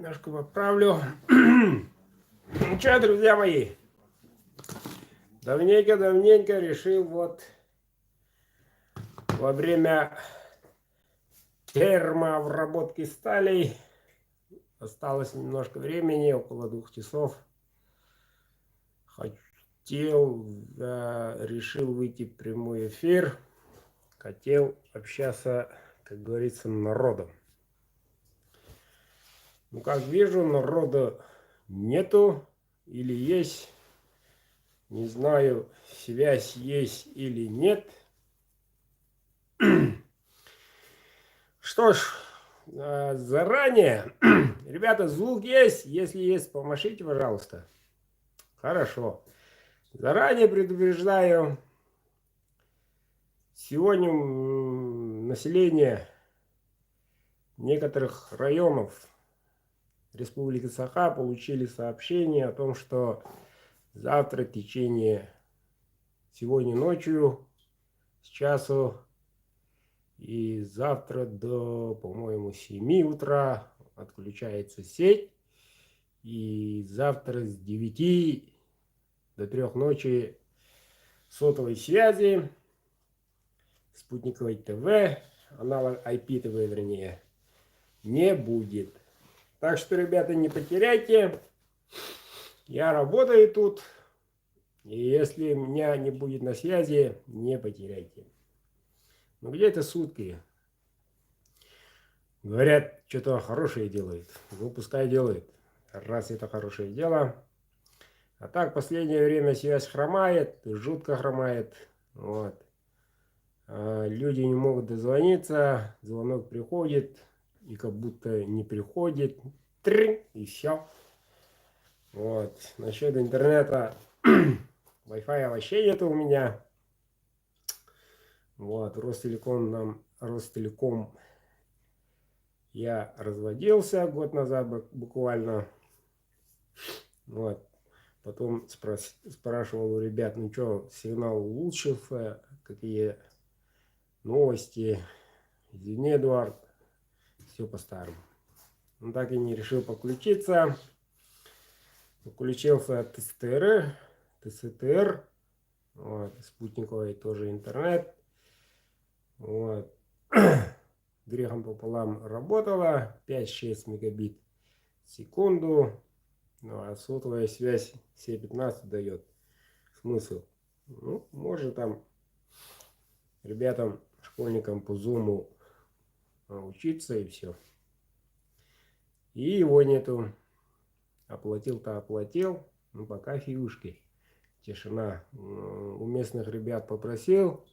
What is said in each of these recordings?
Немножко поправлю. Ну что, друзья мои, давненько решил вот во время термообработки сталей, осталось немножко времени, около 2 часов, решил выйти в прямой эфир, хотел общаться, как говорится, народом. Ну, как вижу, народа нету или есть. Не знаю, связь есть или нет. Что ж, заранее, ребята, звук есть. Если есть, помашите, пожалуйста. Хорошо. Заранее предупреждаю. Сегодня население некоторых районов Республики Саха получили сообщение о том, что завтра в течение сегодня ночью с часу и завтра до, по-моему, 7 утра отключается сеть. И завтра с 9 до 3 ночи сотовой связи, спутниковой ТВ, аналог IP-ТВ, вернее, не будет. Так что, ребята, не потеряйте. Я работаю тут. И если у меня не будет на связи, не потеряйте. Ну где-то сутки. Говорят, что-то хорошее делает. Ну, пускай делает. Раз это хорошее дело. А так, в последнее время связь хромает, жутко хромает. Вот. Люди не могут дозвониться, звонок приходит, и как будто не приходит. И все. Вот. Насчет интернета, Wi-Fi вообще нету у меня. Вот. Ростелеком я разводился год назад буквально. Вот. Потом спрашивал у ребят, ну что, сигнал улучшился, какие новости. Извини, Эдуард, все по-старому. Он так и не решил подключиться. Подключился от ТСТР, вот, спутниковый тоже интернет. Вот. Грехом пополам работала 5-6 мегабит в секунду. Ну, а сотовая связь все 15 дает. Смысл? Ну, можно там ребятам, школьникам по зуму учиться и все. И его нету. Оплатил-то оплатил, но пока фигушки. Тишина. У местных ребят попросил.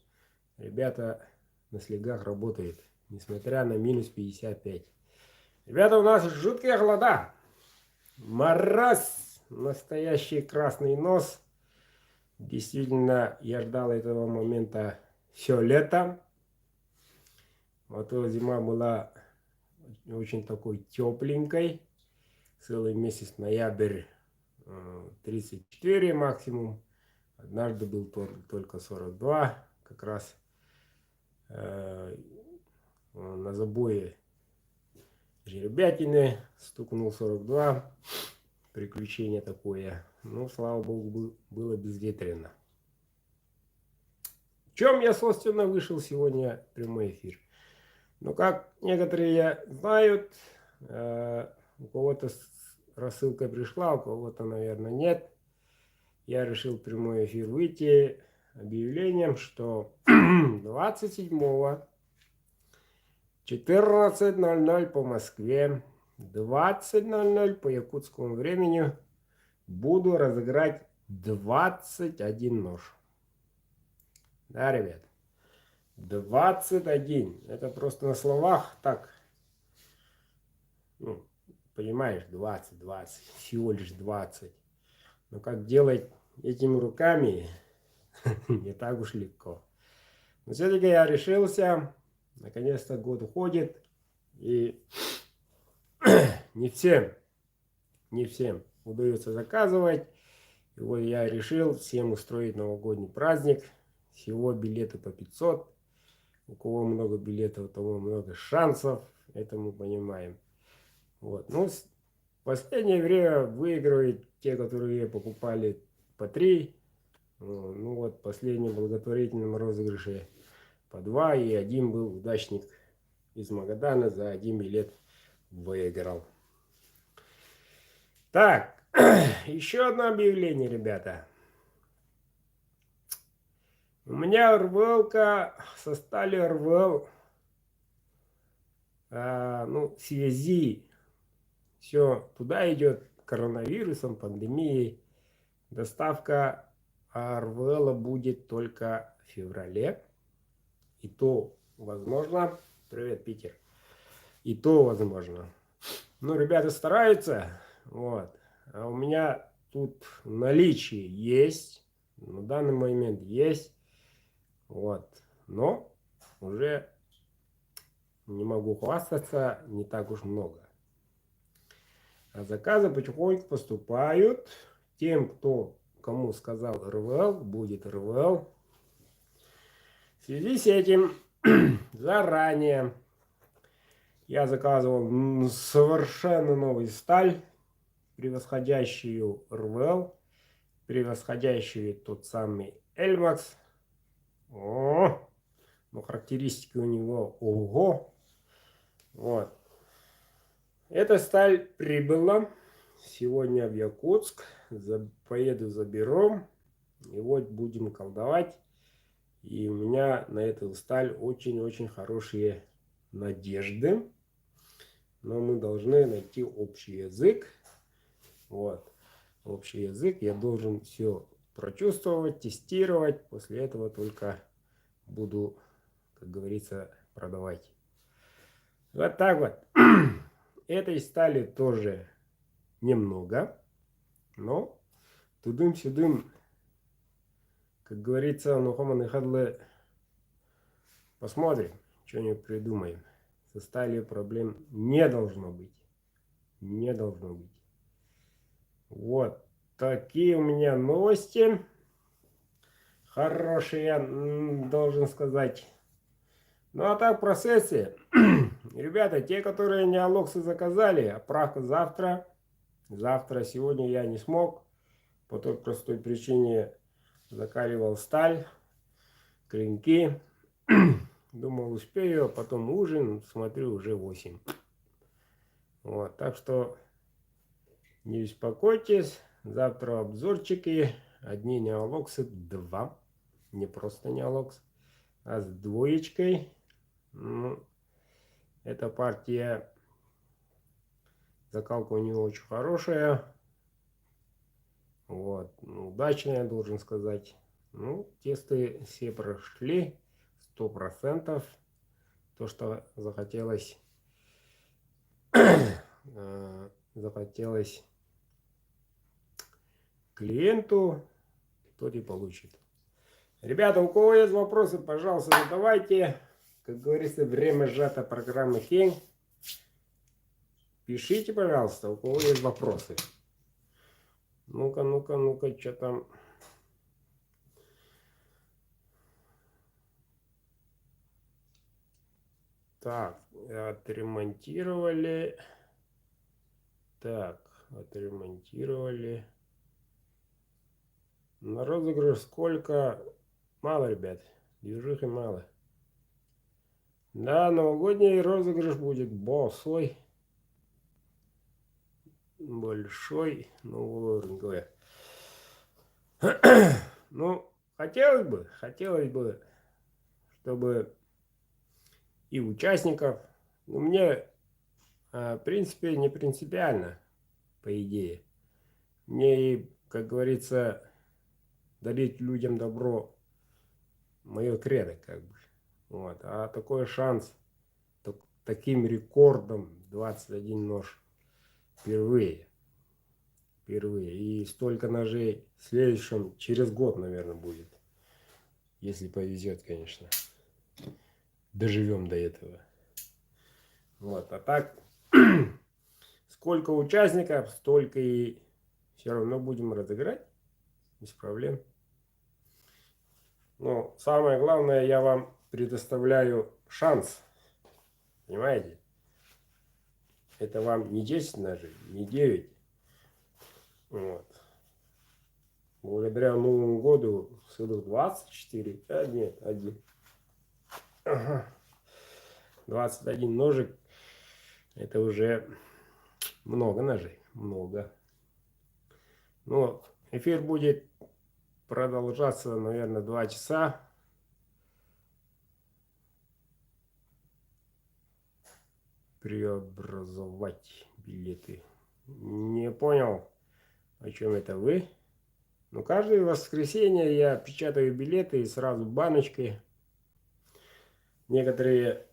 Ребята на слегах работают, несмотря на минус 55. Ребята, у нас жуткие холода. Мороз. Настоящий красный нос. Действительно, я ждал этого момента все лето. Вот зима была очень такой тепленькой. Целый месяц ноябрь 34 максимум. Однажды был только 42. Как раз на забое жеребятины стукнул 42. Приключение такое. Ну, слава богу, было безветренно. В чем я, собственно, вышел сегодня в прямой эфир? Ну, как некоторые знают, у кого-то рассылка пришла, у кого-то, наверное, нет. Я решил в прямой эфир выйти объявлением, что 27-го 14:00 по Москве, 20:00 по якутскому времени буду разыграть 21 нож. Да, ребят? 21. Это просто на словах так. Ну, понимаешь, 20, всего лишь 20. Но как делать этими руками, не так уж легко. Но все-таки я решился. Наконец-то год уходит. И не всем удается заказывать. И вот я решил всем устроить новогодний праздник. Всего билеты по 500. У кого много билетов, у того много шансов. Это мы понимаем. Вот. Ну, последнее время выигрывают те, которые покупали по 3. Ну вот, в последнем благотворительном розыгрыше по 2, и один был удачник из Магадана за 1 билет выиграл. Так, еще одно объявление, ребята. У меня РВЛ-ка со стали РВЛ, ну, в связи все туда идет коронавирусом, пандемией. Доставка РВЛ будет только в феврале. И то возможно. Привет, Питер. И то возможно. Ну, ребята стараются. Вот. А у меня тут в наличии есть. На данный момент есть. Вот. Но уже не могу хвастаться, не так уж много. А заказы потихоньку поступают. Тем, кому сказал РВЛ, будет РВЛ. В связи с этим заранее я заказывал совершенно новый сталь, превосходящую РВЛ, превосходящую тот самый Эльмакс. О, но характеристики у него ого. Вот. Эта сталь прибыла сегодня в Якутск. Поеду заберу. И вот будем колдовать. И у меня на эту сталь очень-очень хорошие надежды. Но мы должны найти общий язык. Вот. Общий язык. Я должен все прочувствовать, тестировать. После этого только буду, как говорится, продавать. Вот так вот. Этой стали тоже немного. Но тудым-сюдым, как говорится, нухоман и хадлы. Посмотрим, что-нибудь придумаем. Со сталью проблем не должно быть. Не должно быть. Вот такие у меня новости. Хорошие, должен сказать. Ну а так в процессе. Ребята, те, которые не алоксы заказали, отправка завтра. Завтра, сегодня я не смог. По той простой причине закаливал сталь, клинки. Думал, успею, а потом ужин, смотрю, уже 8. Вот, так что не беспокойтесь. Завтра обзорчики. Одни неолоксы, 2. Не просто неолокс, а с двоечкой. Ну, эта партия, закалка у него очень хорошая. Вот, удачная, должен сказать. Ну, тесты все прошли. 100%. То, что захотелось клиенту, тот и получит. Ребята, у кого есть вопросы, пожалуйста, задавайте. Как говорится, время сжато программы Хень. Пишите, пожалуйста, у кого есть вопросы. Ну-ка, ну-ка, ну-ка, что там... Так, отремонтировали. Так, отремонтировали. На розыгрыш сколько? Мало, ребят. Движухи мало. Да, новогодний розыгрыш будет большой. Большой. Ну, ну, хотелось бы, чтобы и участников. Ну, мне, в принципе, не принципиально, по идее. Мне, и, как говорится, дарить людям добро мое кредо, как бы. Вот. А такой шанс таким рекордом 21 нож впервые. Впервые. И столько ножей в следующем, через год, наверное, будет. Если повезет, конечно. Доживем до этого. Вот. А так, сколько участников, столько и все равно будем разыграть. Без проблем. Но самое главное, я вам предоставляю шанс. Понимаете? Это вам не 10 ножей, не 9. Вот. Благодаря Новому году целых 24. А нет, один. Ага. 21 ножик. Это уже много ножей. Много. Ну, эфир будет продолжаться, наверное, 2 часа. Преобразовать билеты. Не понял, о чем это вы. Но каждое воскресенье я печатаю билеты и сразу баночкой. Некоторые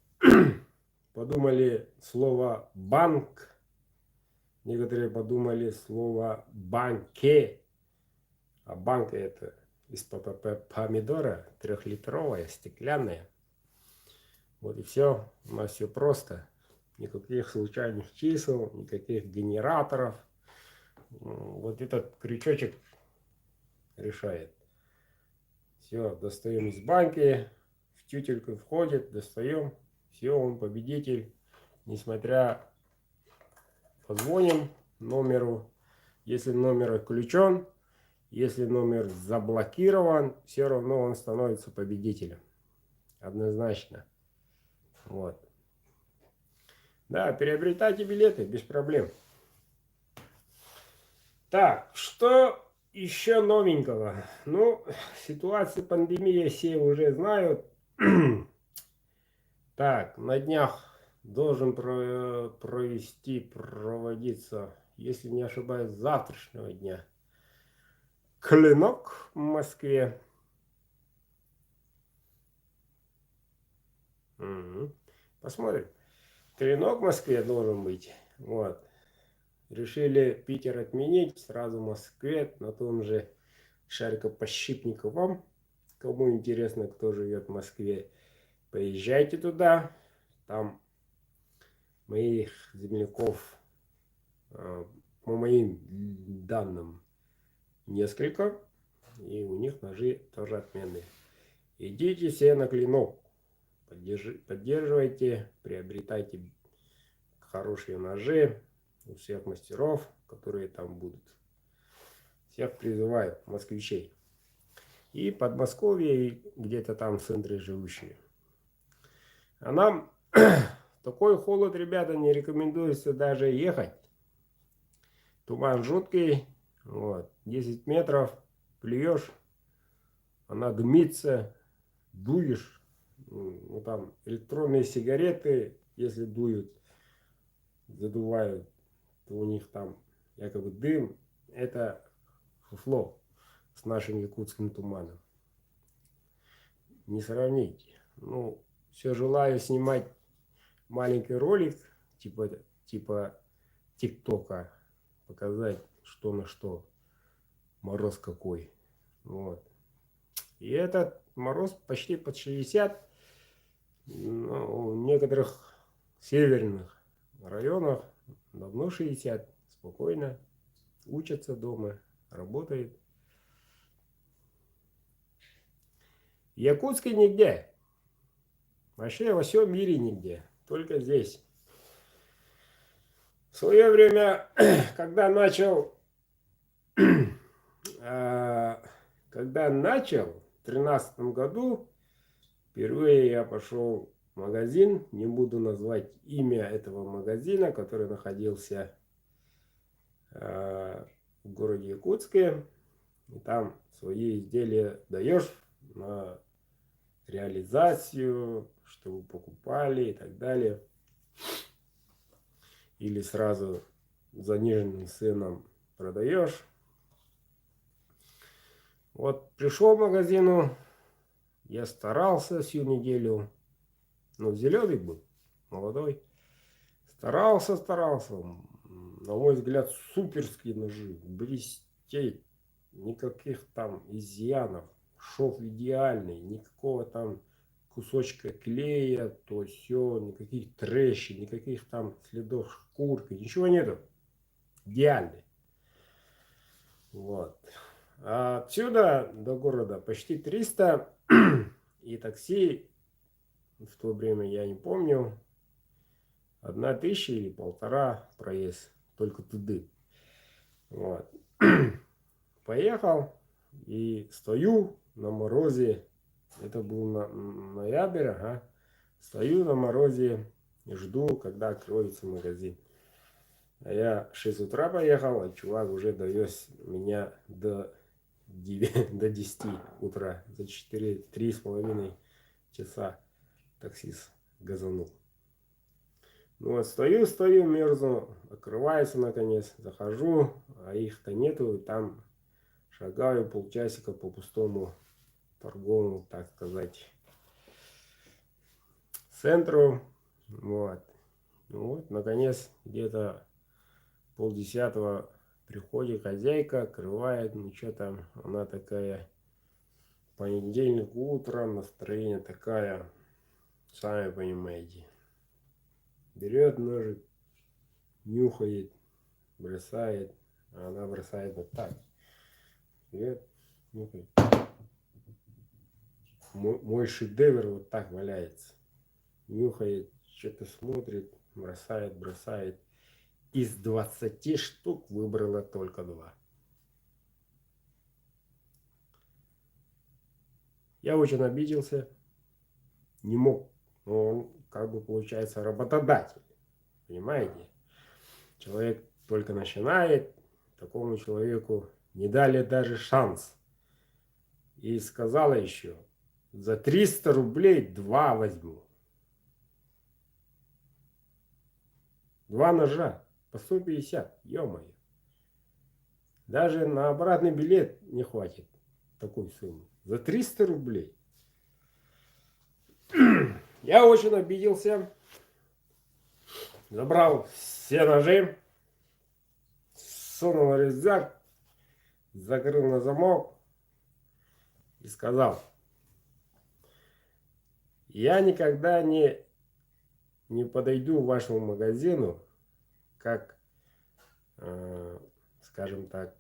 подумали слово банк. Некоторые подумали слово банке. А банка это из-под помидора, 3-литровая, стеклянная. Вот и все. У нас все просто. Никаких случайных чисел, никаких генераторов. Вот этот крючочек решает. Все, достаем из банки, в тютельку входит, достаем. Все, он победитель. Несмотря, позвоним номеру. Если номер отключен, если номер заблокирован, все равно он становится победителем. Однозначно. Вот. Да, приобретайте билеты без проблем. Так, что еще новенького? Ну, ситуация пандемии все уже знают. Так, на днях должен проводиться, если не ошибаюсь, с завтрашнего дня, клинок в Москве. Посмотрим. Клинок в Москве должен быть. Вот. Решили Питер отменить, сразу в Москве, на том же Шарикопощипниковом. Кому интересно, кто живет в Москве, поезжайте туда. Там моих земляков, по моим данным, несколько. И у них ножи тоже отменные. Идите все на клинок. Поддерживайте, приобретайте хорошие ножи у всех мастеров, которые там будут. Всех призываю, москвичей. И Подмосковье, и где-то там в центре живущие. А нам такой холод, ребята, не рекомендуется даже ехать. Туман жуткий. Вот, 10 метров, плюешь, она дымится, дуешь. Ну, там электронные сигареты, если дуют, задувают, то у них там якобы дым. Это фуфло с нашим якутским туманом. Не сравните. Ну, все желаю снимать маленький ролик, типа ТикТока, показать, что на что. Мороз какой. Вот. И этот мороз почти под 60. Ну, в некоторых северных районах давно 60. Спокойно. Учатся дома. Работают. В Якутске нигде. Вообще во всем мире нигде. Только здесь. В свое время, когда начал в 2013 году, впервые я пошел в магазин, не буду назвать имя этого магазина, который находился в городе Якутске. И там свои изделия даешь на реализацию, чтобы покупали и так далее. Или сразу заниженным ценам продаешь. Вот пришел в магазину, я старался всю неделю, ну зеленый был, молодой, старался, на мой взгляд, суперские ножи, блестеть, никаких там изъянов, шов идеальный, никакого там кусочка клея, то все, никаких трещин, никаких там следов шкурки, ничего нету, идеальный. Вот. А отсюда до города почти 300, и такси в то время я не помню, 1000 или 1500 проезд только туда. Вот. Поехал и стою на морозе. Это был ноябрь, ага. Стою на морозе и жду, когда откроется магазин. А я в 6 утра поехал, а чувак уже довез меня до 10 утра. За 3,5 часа таксист газанул. Ну вот стою, мерзну, открывается наконец, захожу, а их-то нету, и там шагаю полчасика по пустому торговому, так сказать, центру. Вот. Ну вот, наконец, где-то 9:30 приходит хозяйка, открывает, ну что там, она такая, понедельник утром, настроение такая, сами понимаете. Берет ножик, нюхает, бросает, а она бросает вот так. Берет, нюхает. Мой шедевр вот так валяется. Нюхает, что-то смотрит, бросает. Из 20 штук выбрала только 2. Я очень обиделся. Не мог. Но он, как бы, получается, работодатель. Понимаете? Человек только начинает. Такому человеку не дали даже шанс. И сказала еще, за 300 рублей 2 возьму. 2 ножа по 150, ё-моё. Даже на обратный билет не хватит такой суммы. За 300 рублей. Я очень обиделся. Забрал все ножи. Сунул рюкзак. Закрыл на замок. И сказал: я никогда не подойду к вашему магазину как, скажем так,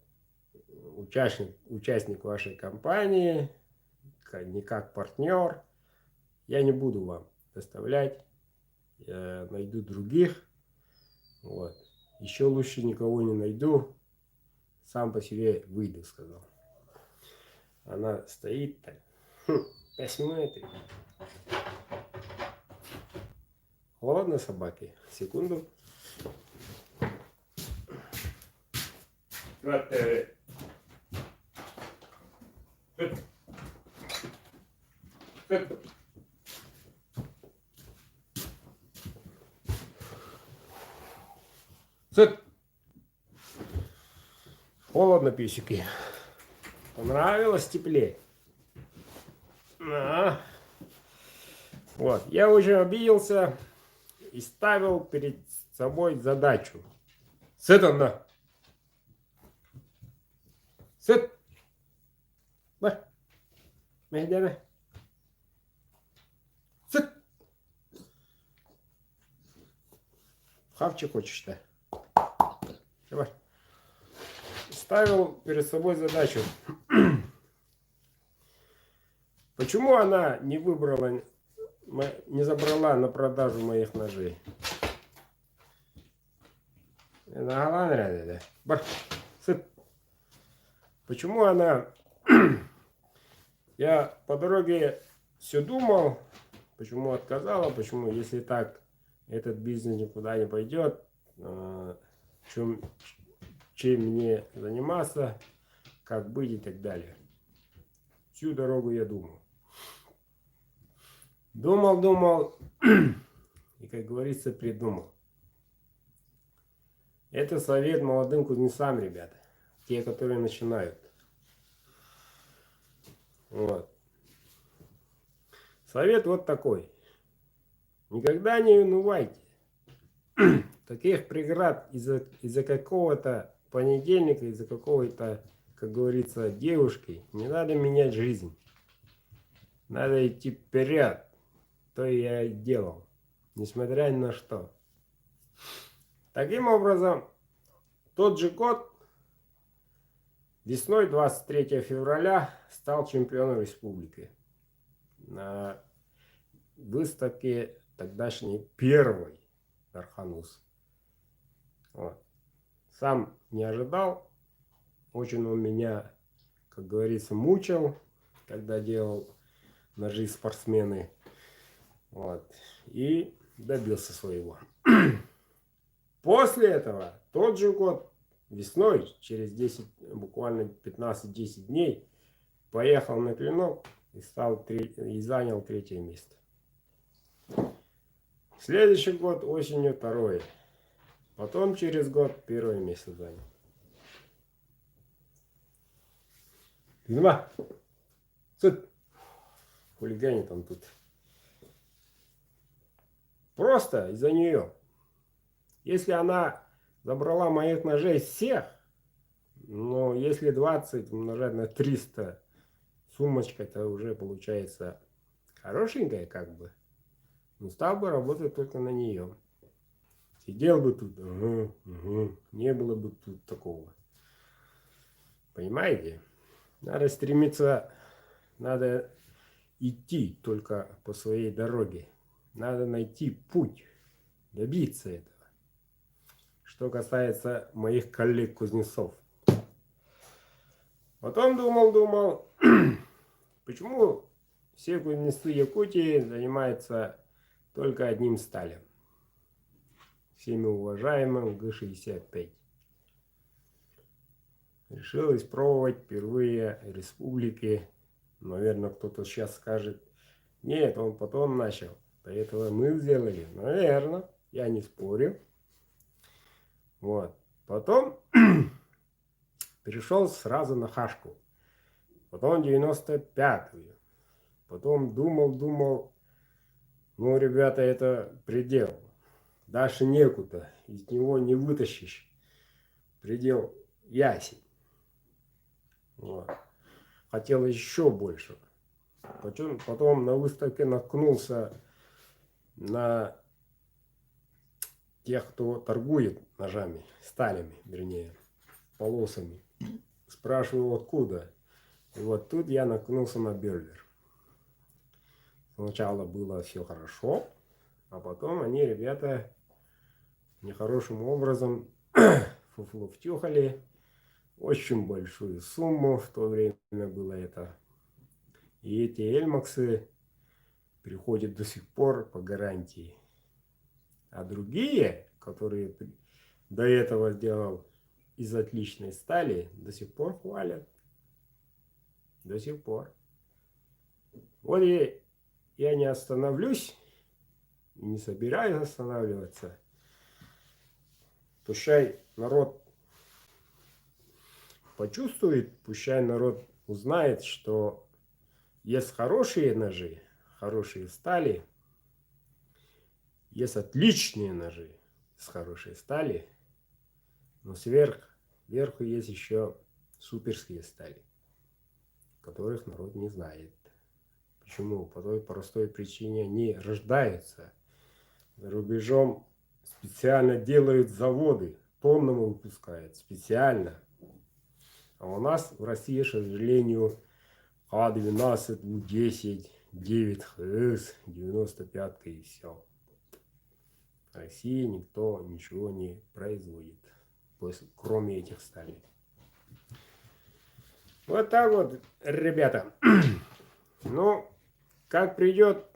участник вашей компании, не как партнер. Я не буду вам доставлять, я найду других. Вот. Еще лучше никого не найду, сам по себе выйду, сказал. Она стоит так, 5 минут. Холодно собаки. Секунду. Вот, холодно, песики. Понравилось теплее? Вот. Я уже обиделся и ставил перед собой задачу. Сытно. Сыт. Медяна. Сыт. Хавчик хочешь-то? Давай. Ставил перед собой задачу. Почему она не выбрала, не забрала на продажу моих ножей? Почему она... Я по дороге все думал, почему отказала, почему, если так, этот бизнес никуда не пойдет, чем мне заниматься, как быть и так далее. Всю дорогу я думал. Думал и, как говорится, придумал. Это совет молодым кузнецам, ребята. Те, которые начинают. Вот. Совет вот такой. Никогда не унывайте. Таких преград из-за какого-то понедельника, из-за какого-то, как говорится, девушки, не надо менять жизнь. Надо идти вперед. То я и делал. Несмотря ни на что. Таким образом, тот же год, весной 23 февраля, стал чемпионом республики. На выставке тогдашней первой Арханус. Вот. Сам не ожидал. Очень он меня, как говорится, мучил, когда делал ножи спортсмены. Вот. И добился своего. После этого, тот же год, весной, через 10, буквально 15-10 дней, поехал на клинок и, и занял 3-е место. Следующий год, осенью, 2-е. Потом через год 1-е место занял. Видимо, суд. Хулиганит он тут. Просто из-за нее. Если она забрала моих ножей всех, но если 20 умножать на 300, сумочка-то уже получается хорошенькая как бы. Ну, стал бы работать только на нее. Сидел бы тут, не было бы тут такого. Понимаете? Надо стремиться, надо идти только по своей дороге. Надо найти путь, добиться этого. Что касается моих коллег-кузнецов. Потом думал, почему все кузнецы Якутии занимаются только одним сталем. Всеми уважаемым Г-65. Решил испробовать впервые республики. Наверное, кто-то сейчас скажет, нет, он потом начал. До этого мы сделали. Наверное, я не спорю. Вот. Потом перешел сразу на Хашку. Потом 95-ю. Потом думал, ну, ребята, это предел. Дальше некуда. Из него не вытащишь. Предел ясен. Вот. Хотел еще больше. Потом на выставке наткнулся на тех, кто торгует ножами, сталями, вернее, полосами. Спрашиваю, откуда. И вот тут я наткнулся на Берлер. Сначала было все хорошо, а потом они, ребята, нехорошим образом фуфло втюхали. Очень большую сумму в то время было это. И эти эльмаксы приходят до сих пор по гарантии. А другие, которые до этого сделал из отличной стали, до сих пор хвалят. До сих пор. Вот я не остановлюсь, не собираюсь останавливаться. Пущай народ почувствует, пущай народ узнает, что есть хорошие ножи, хорошие стали, есть отличные ножи с хорошей стали, но сверху есть еще суперские стали, которых народ не знает. Почему? По той простой причине они рождаются. За рубежом специально делают заводы, тоннами выпускают, специально. А у нас в России, к сожалению, А12, У10, 9ХС, 95 и все. В России никто ничего не производит, кроме этих сталей. Вот так вот, ребята. Ну, как придет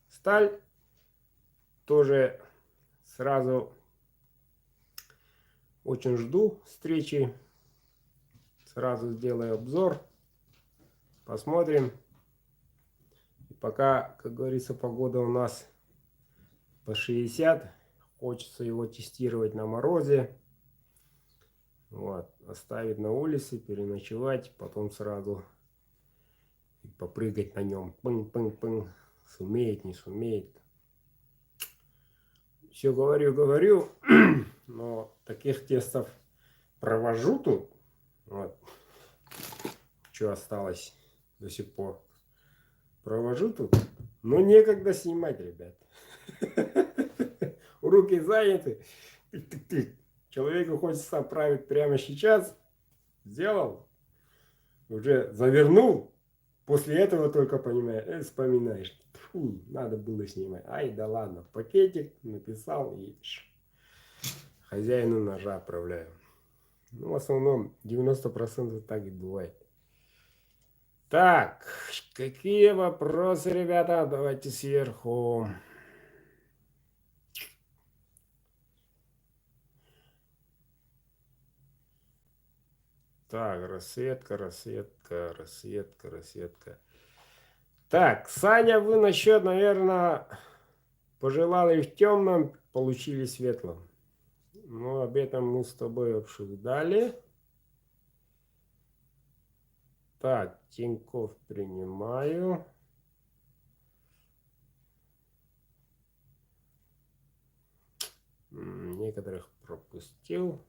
сталь, тоже сразу очень жду встречи. Сразу сделаю обзор. Посмотрим. И пока, как говорится, погода у нас по 60. Хочется его тестировать на морозе. Вот. Оставить на улице, переночевать. Потом сразу попрыгать на нем. Пынь-пынь-пынь. Сумеет, не сумеет. Все говорю. Но таких тестов провожу тут. Вот. Что осталось до сих пор. Провожу тут. Но некогда снимать, ребят. Руки заняты. Человеку хочется отправить прямо сейчас. Сделал. Уже завернул. После этого только понимаешь, вспоминаешь. Фу, надо было снимать. Ай, да ладно, пакетик написал и хозяину ножа отправляю. Ну, в основном 90% так и бывает. Так, какие вопросы, ребята? Давайте сверху. Так, расцветка. Так, Саня, вы насчет, наверное, пожелали в темном, получили светлом. Ну, об этом мы с тобой обсуждали. Так, Тинькофф принимаю. Некоторых пропустил.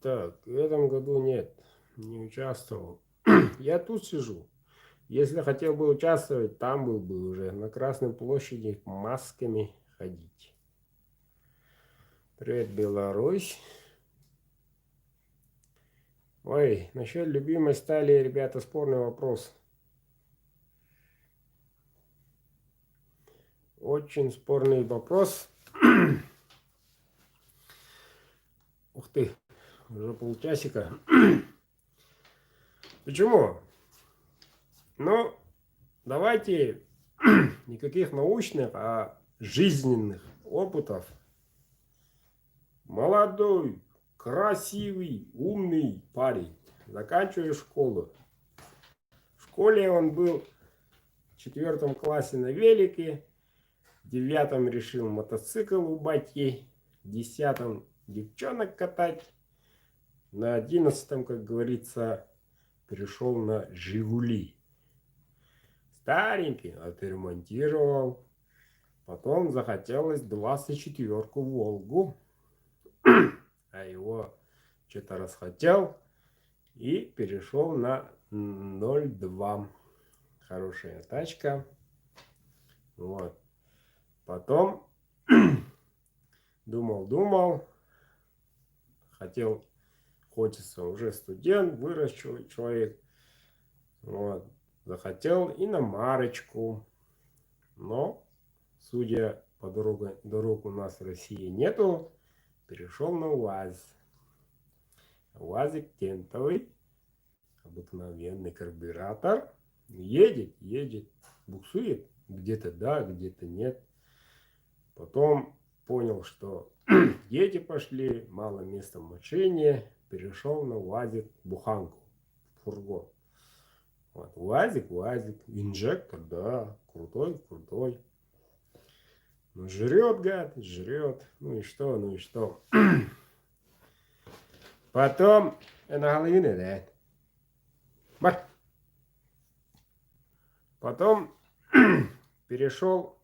Так, в этом году нет, не участвовал. Я тут сижу. Если хотел бы участвовать, там был бы уже на Красной площади масками ходить. Привет, Беларусь. Ой, насчет любимой стали, ребята, спорный вопрос. Очень спорный вопрос. Ух ты, уже полчасика. Почему? Ну, давайте никаких научных, а жизненных опытов. Молодой, красивый, умный парень. Заканчиваю школу. В школе он был в 4 классе на велике. В 9 решил мотоцикл у батьки. В 10 девчонок катать. На 11, как говорится, перешел на Жигули. Старенький, отремонтировал. Потом захотелось 24-ку Волгу. А его что-то расхотел. И перешел на 0,2. Хорошая тачка. Вот. Потом думал. Хочется, уже студент, вырос человек. Вот. Захотел и на марочку. Но, судя по дорог у нас в России нету, перешел на УАЗ. УАЗик тентовый, обыкновенный карбюратор. Едет, буксует. Где-то да, где-то нет. Потом понял, что дети пошли, мало места в машине. Перешел на УАЗик буханку, фургон. Вот, УАЗик, инжектор, да, крутой. Ну, жрет, гад, жрет. Ну и что. Потом, на голове, да. Потом перешел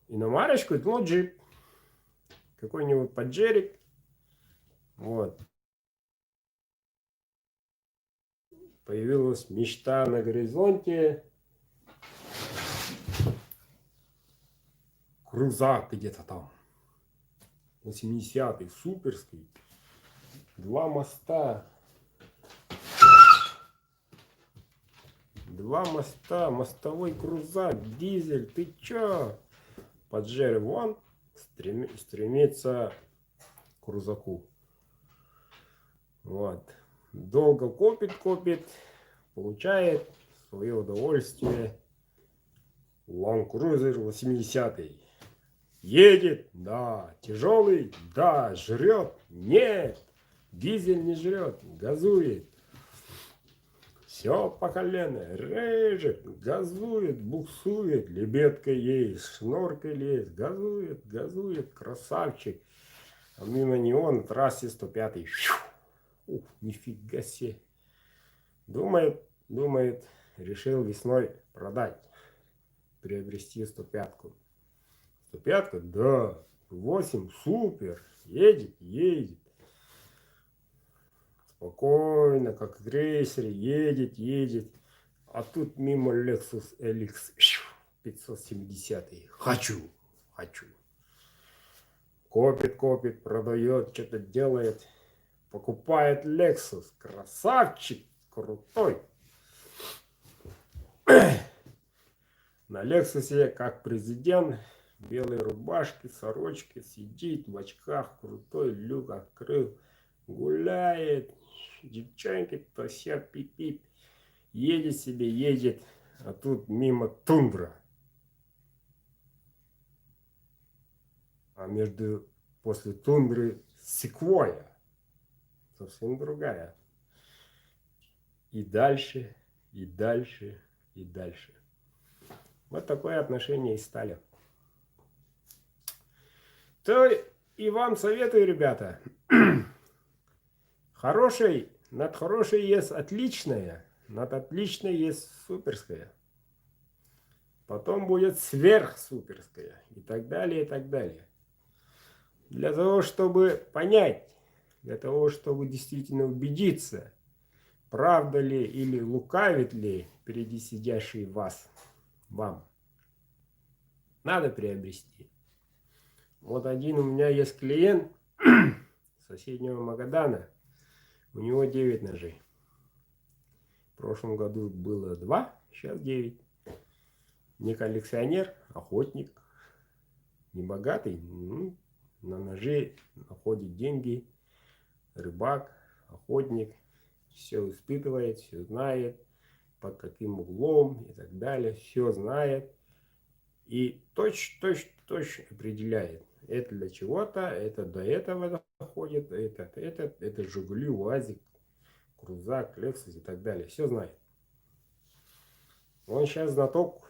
и на марочку, и думал джип. Какой-нибудь поджерик. Вот. Появилась мечта на горизонте. Крузак где-то там. 80-й, суперский. 2 моста. Мостовой крузак, дизель. Ты чё? Поджер вон, стремится к крузаку. Вот. Долго копит, получает свое удовольствие. Land Cruiser 80-й. Едет, да. Тяжелый, да. Жрет, нет. Дизель не жрет, газует. Все по колено, режет, газует, буксует, лебедка есть, шноркель есть, газует, красавчик. А мимо него на трассе 105-й. Ух, нифига себе. Думает, решил весной продать, приобрести 105-ку. 105-ка, да, 8, супер, едет. Спокойно, как рейсер, едет. А тут мимо Lexus LX 570. Хочу. Копит, продает, что-то делает. покупает Lexus. Красавчик, крутой. На Лексусе, как президент, в белой рубашке, сорочке, сидит в очках, крутой, люк открыл, гуляет, девчонки тащат пип-пип, едет себе, едет, а тут мимо тундра. А после тундры секвойя, совсем другая. И дальше, и дальше, и дальше. Вот такое отношение и стали. То и вам советую, ребята. Над хорошей есть отличное, над отличной есть суперское. Потом будет сверхсуперское. И так далее, и так далее. Для того, чтобы понять, для того, чтобы действительно убедиться, правда ли или лукавит ли впереди сидящий вам, надо приобрести. Вот один у меня есть клиент соседнего Магадана. У него 9 ножей. В прошлом году было 2, сейчас 9. Не коллекционер, охотник. Не богатый. На ножи находит деньги. Рыбак, охотник. Все испытывает, все знает. Под каким углом и так далее. Все знает. И точно определяет. Это для чего-то, это до этого доходит, это Жигули, УАЗик, Крузак, Лексус и так далее. Все знает. Он сейчас знаток.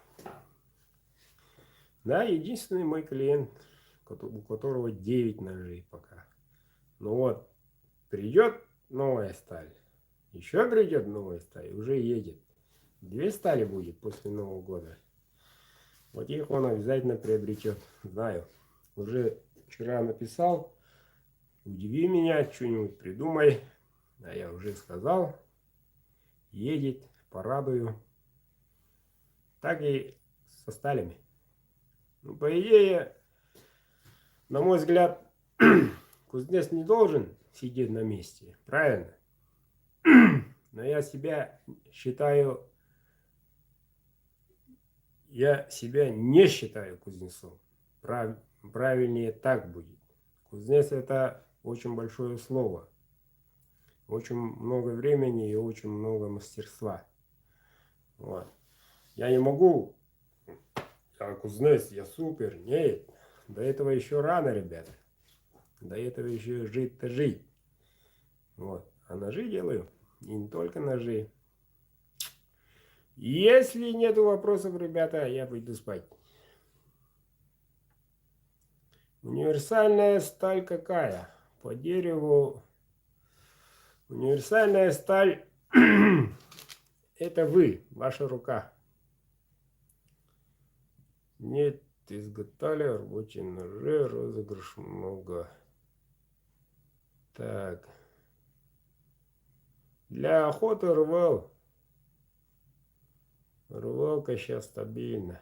Да, единственный мой клиент, у которого 9 ножей пока. Ну вот, придет новая сталь. Еще придет новая сталь, уже едет. 2 стали будет после Нового года. Вот их он обязательно приобретет. Знаю. Уже вчера написал. Удиви меня, что-нибудь придумай. А я уже сказал. Едет, порадую. Так и со сталями. Ну, по идее, на мой взгляд, кузнец не должен сидеть на месте. Правильно? Но я себя не считаю кузнецом. Правильнее так будет. Кузнец — это очень большое слово. Очень много времени и очень много мастерства. Вот. Я не могу, я кузнец, я супер. Нет, до этого еще рано, ребята. До этого еще жить-то жить. Вот. А ножи делаю. И не только ножи. Если нет вопросов, ребята, я пойду спать. Универсальная сталь какая? По дереву. Универсальная сталь — это вы, ваша рука. Нет, изготовили рабочие ножи, розыгрыш много. Так. Для охоты рвал. Рвалка сейчас стабильно.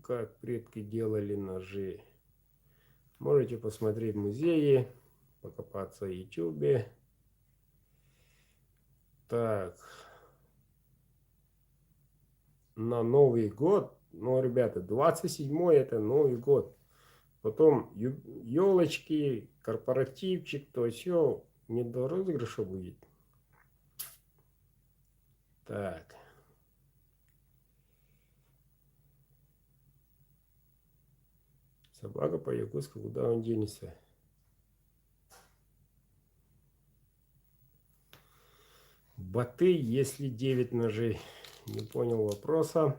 Как предки делали ножи. Можете посмотреть в музее, покопаться в YouTube. Так. На Новый год. Ну, ребята, 27-й это Новый год. Потом елочки, корпоративчик, то все не до розыгрыша будет. Так. Собака по-якутски, куда он денется? Баты, если 9 ножей. Не понял вопроса.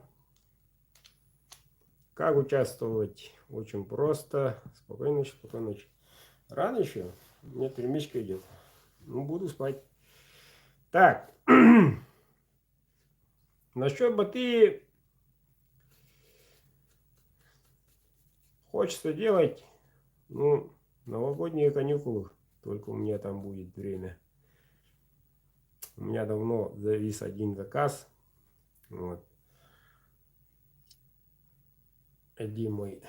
Как участвовать? Очень просто. Спокойной ночи, спокойной ночи. Рано еще? У меня перемычка идет. Ну, буду спать. Так. Насчет баты хочется делать. Ну, новогодние каникулы. Только у меня там будет время. У меня давно завис один заказ. Вот. Один мой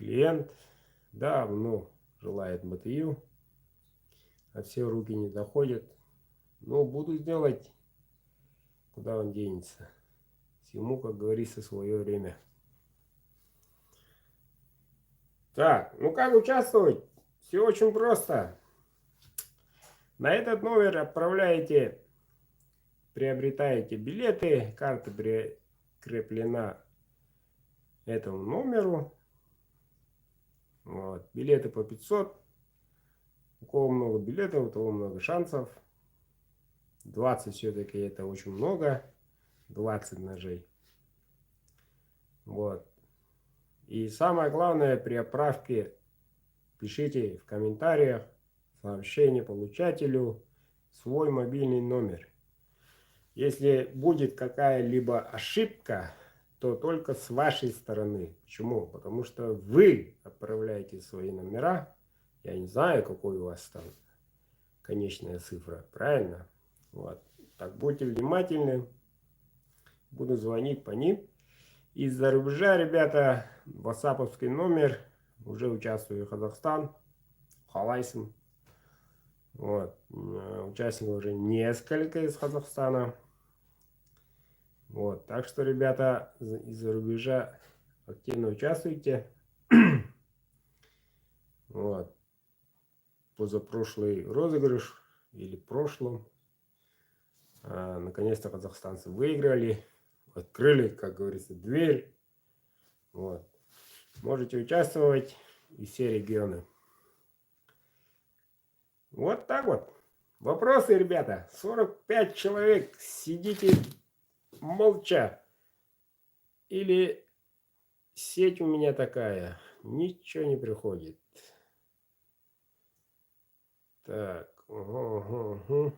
Клиент давно желает БТЮ, а все руки не доходят. Ну, буду делать, куда он денется. Всему, как говорится, свое время. Так, ну как участвовать? Все очень просто. На этот номер отправляете, приобретаете билеты, карта прикреплена этому номеру. Вот. Билеты по 500. У кого много билетов, у того много шансов. 20 все-таки это очень много. 20 ножей. Вот. И самое главное, при отправке пишите в комментариях сообщение получателю свой мобильный номер. Если будет какая-либо ошибка, то только с вашей стороны. Почему? Потому что вы отправляете свои номера. Я не знаю, какой у вас там конечная цифра. Правильно? Вот. Так будьте внимательны. Буду звонить по ним. Из-за рубежа, ребята, ватсаповский номер. Уже участвую в Казахстан. Халайсом. Вот. Участников уже несколько из Казахстана. Вот. Так что, ребята, из-за рубежа активно участвуйте. Вот. Позапрошлый розыгрыш или прошлом. Наконец-то казахстанцы выиграли. Открыли, как говорится, дверь. Вот. Можете участвовать и все регионы. Вот так вот. Вопросы, ребята. 45 человек. Сидите молча. Или сеть у меня такая. Ничего не приходит. Так. Угу.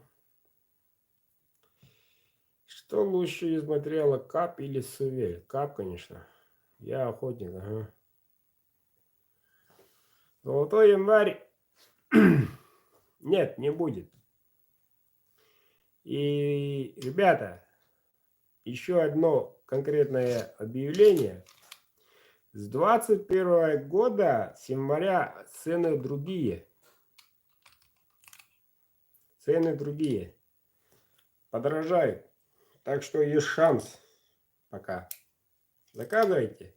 Что лучше из материала, кап или сувель? Кап, конечно. Я охотник. Ага. Золотой январь. Нет, не будет. И, ребята, еще одно конкретное объявление. С 21 года, с января, цены другие. Цены другие. Подорожают. Так что есть шанс пока. Заказывайте.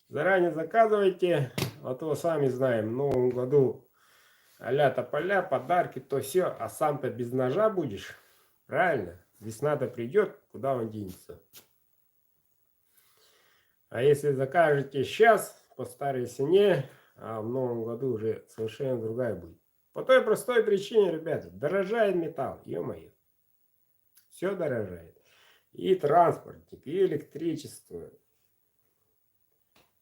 Заранее заказывайте. А то сами знаем, в новом году а-ля тополя, подарки, то все. А сам-то без ножа будешь. Правильно? Весна-то придет, куда он денется. А если закажете сейчас, по старой цене, а в новом году уже совершенно другая будет. По той простой причине, ребята, дорожает металл, ё-моё. Все дорожает. И транспортник, и электричество.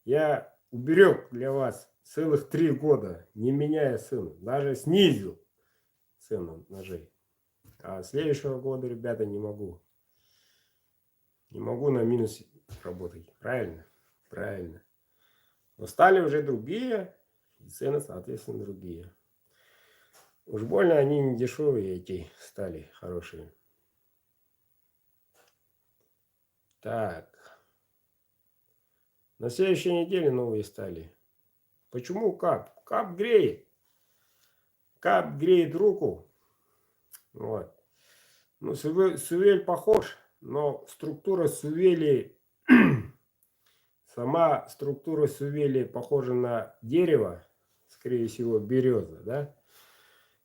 Я уберег для вас целых 3 года, не меняя цену. Даже снизил цену ножей. А следующего года, ребята, не могу. Не могу на минус работать. Правильно? Правильно. Но стали уже другие, и цены, соответственно, другие. Уж больно они не дешевые, эти стали хорошие. Так. На следующей неделе новые стали. Почему кап? Кап греет. Кап греет руку. Вот. Ну, сувель похож, но структура сувели, сама структура сувели похожа на дерево, скорее всего, береза, да?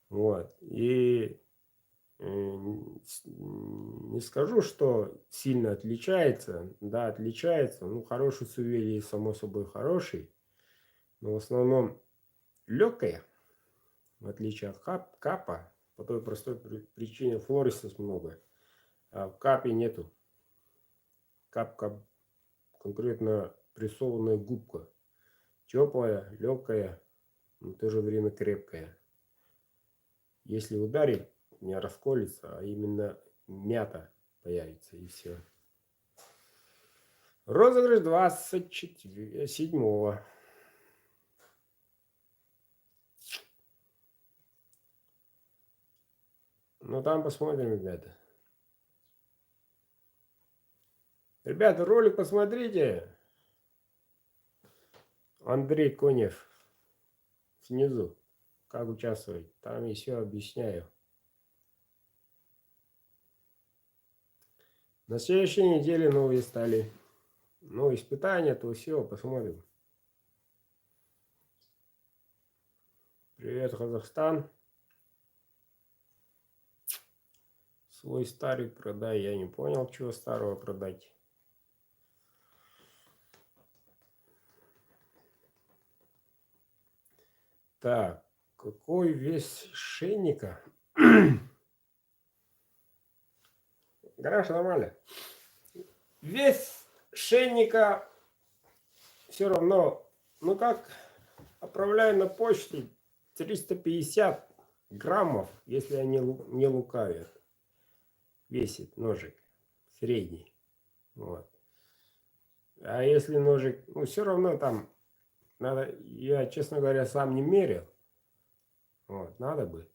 Вот. И не скажу, что сильно отличается. Да, отличается. Ну, хороший сувелий, само собой, хороший. Но в основном легкая, в отличие от капа. По той простой причине флористов много. А в капе нету. Капка конкретно прессованная губка. Теплая, легкая, но в то же время крепкая. Если ударить, не расколется, а именно мята появится, и все. Розыгрыш 27-го. Ну там посмотрим, ребята. Ребята, ролик посмотрите. Андрей Конев снизу. Как участвовать? Там я все объясняю. На следующей неделе новые стали. Ну, испытания, то все, посмотрим. Привет, Казахстан. Свой старый продай. Я не понял, чего старого продать. Так, какой вес шейника? Гараж нормально. Вес шейника все равно, ну как, отправляю на почте 350 граммов, если они не лукавят. Весит ножик средний. Вот. А если ножик, ну все равно там надо, я, честно говоря, сам не мерил. Вот, надо бы.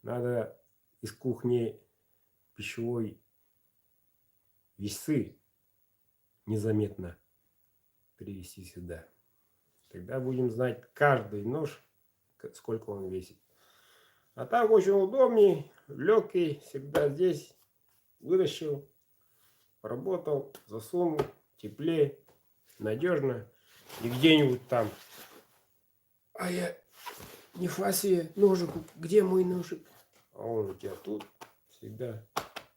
Надо из кухни пищевой весы незаметно привезти сюда. Тогда будем знать каждый нож, сколько он весит. А так очень удобней, легкий, всегда здесь. Вытащил, поработал, засунул, теплее, надежно. И где-нибудь там. А я не фасе ножик. Где мой ножик? А он у тебя тут. Всегда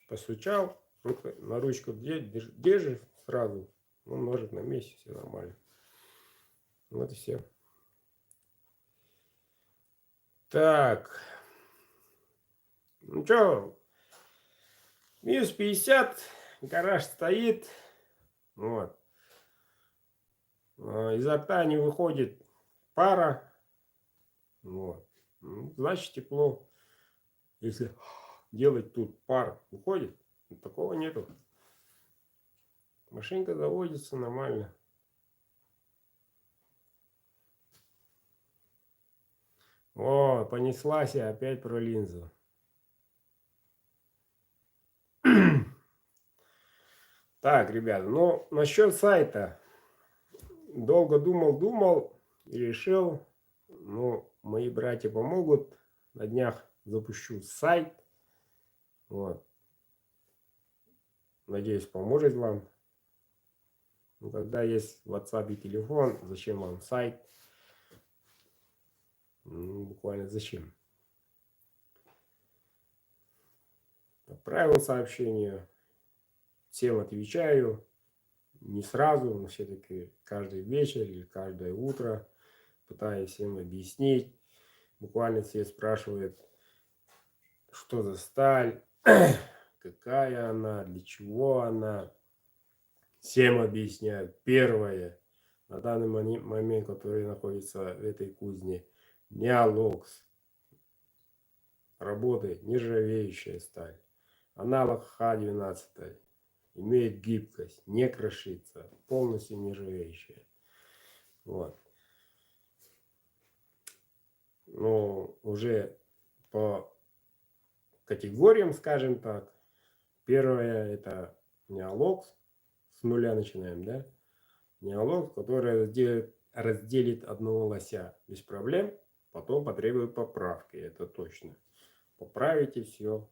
постучал. На ручку держишь сразу. Ну, ножик на месте, все нормально. Вот и все. Так. Ну что, минус 50. Гараж стоит. Вот. Изо рта не выходит пара. Вот. Ну, значит, тепло. Если делать тут пар уходит, такого нету. Машинка заводится нормально. О, понеслась я опять про линзу. Так, ребята, ну, насчет сайта. Долго думал и решил, ну, мои братья помогут. На днях запущу сайт. Вот. Надеюсь, поможет вам. Ну, когда есть WhatsApp и телефон, зачем вам сайт? Ну, буквально зачем? Отправил сообщение. Всем отвечаю. Не сразу, но все-таки каждый вечер или каждое утро пытаюсь всем объяснить. Буквально все спрашивают, что за сталь, какая она, для чего она. Всем объясняю. Первое, на данный момент, который находится в этой кузне, Неолокс. Работает нержавеющая сталь. Аналог Х-12. Имеет гибкость, не крошится, полностью нержавеющая. Вот. Но уже по категориям, скажем так, первое это Неолокс, с нуля начинаем, да? Неолокс, который разделит одного лося без проблем, потом потребует поправки, это точно. Поправите все.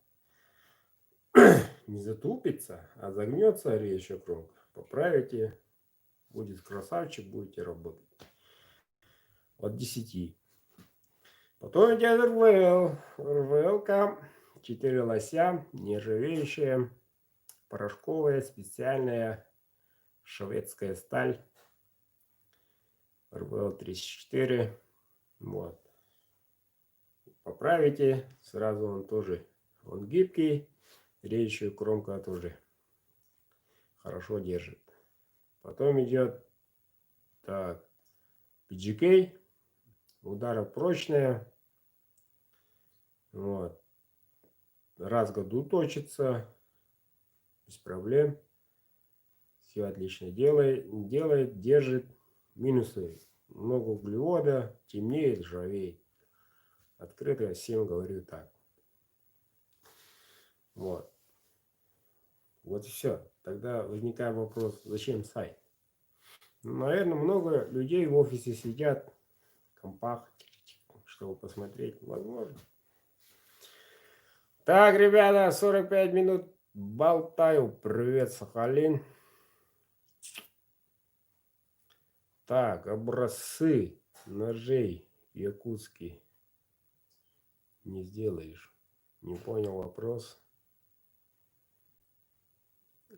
Не затупится, а загнется речь кромка. Поправите, будет красавчик, будете работать. От 10. Потом идет РВЛ. РВЛ-ка 4 лося, нержавеющая, порошковая, специальная шведская сталь. РВЛ-34. Вот. Поправите, сразу он тоже, он гибкий, речью кромка тоже хорошо держит. Потом идет так, PGK, ударопрочная. Вот. Раз в году точится, без проблем. Все отлично делает, держит. Минусы: много углевода, темнеет, ржавеет. Открыто всем говорю так. Вот. Вот и все. Тогда возникает вопрос, зачем сайт? Наверное, много людей в офисе сидят, в компах, чтобы посмотреть. Возможно. Так, ребята, 45 минут болтаю. Привет, Сахалин. Так, образцы ножей якутские не сделаешь. Не понял вопрос.